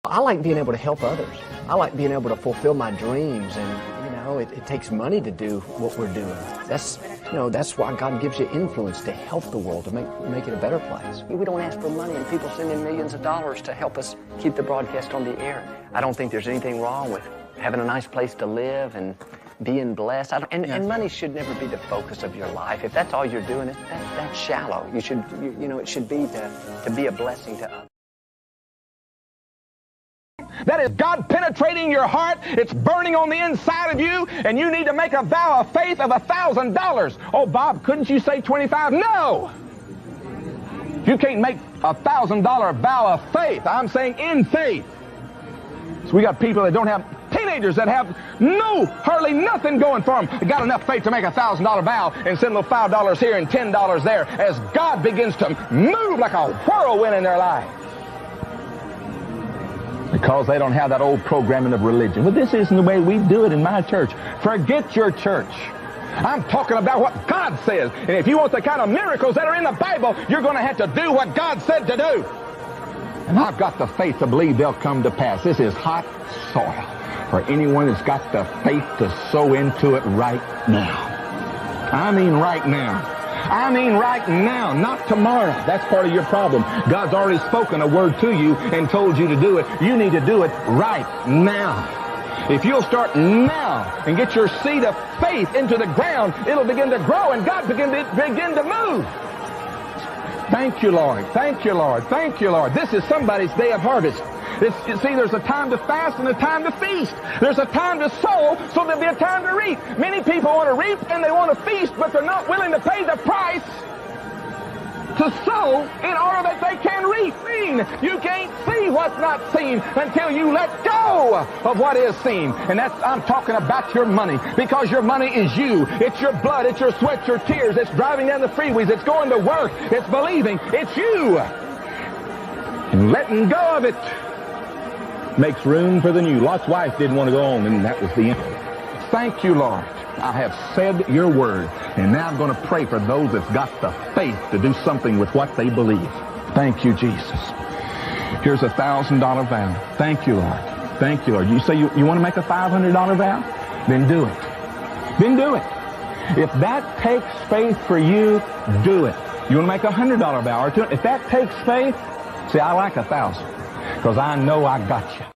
I like being able to help others. I like being able to fulfill my dreams, and it takes money to do what we're doing. That's why God gives you influence to help the world, to make it a better place. We don't ask for money, and people send in millions of dollars to help us keep the broadcast on the air. I don't think there's anything wrong with having a nice place to live and being blessed. And money should never be the focus of your life. If that's all you're doing, that's shallow. It should be to be a blessing to others. That is God penetrating your heart. It's burning on the inside of you, and you need to make a vow of faith of $1,000. Oh, Bob, couldn't you say 25? No! You can't make a $1,000 vow of faith. I'm saying in faith. So we got people that don't have, teenagers that have hardly nothing going for them. They got enough faith to make a $1,000 vow and send a little $5 here and $10 there as God begins to move like a whirlwind in their life. Because they don't have that old programming of religion. Well, this isn't the way we do it in my church. Forget your church. I'm talking about what God says. And if you want the kind of miracles that are in the Bible, you're going to have to do what God said to do. And I've got the faith to believe they'll come to pass. This is hot soil. for anyone that's got the faith to sow into it right now. I mean right now. I mean right now, not tomorrow. That's part of your problem. God's already spoken a word to you and told you to do it. You need to do it right now. If you'll start now and get your seed of faith into the ground, it'll begin to grow and God begin to move. Thank you, Lord. Thank you, Lord. Thank you, Lord. This is somebody's day of harvest. You see, there's a time to fast and a time to feast. There's a time to sow, so there'll be a time to reap. Many people want to reap and they want to feast, but they're not willing to pay the price to sow in order that they can reap. You can't see what's not seen until you let go of what is seen. And I'm talking about your money, because your money is you. It's your blood, it's your sweat, your tears. It's driving down the freeways. It's going to work. It's believing. It's you. And letting go of it makes room for the new. Lot's wife didn't want to go on, and that was the end. Thank you, Lord. I have said your word, and now I'm going to pray for those that's got the faith to do something with what they believe. Thank you, Jesus. Here's a $1,000 vow. Thank you, Lord. Thank you, Lord. You say you want to make a $500 vow? Then do it. Then do it. If that takes faith for you, do it. You want to make a $100 vow or two? If that takes faith, see, I like 1,000. Because I know I got you.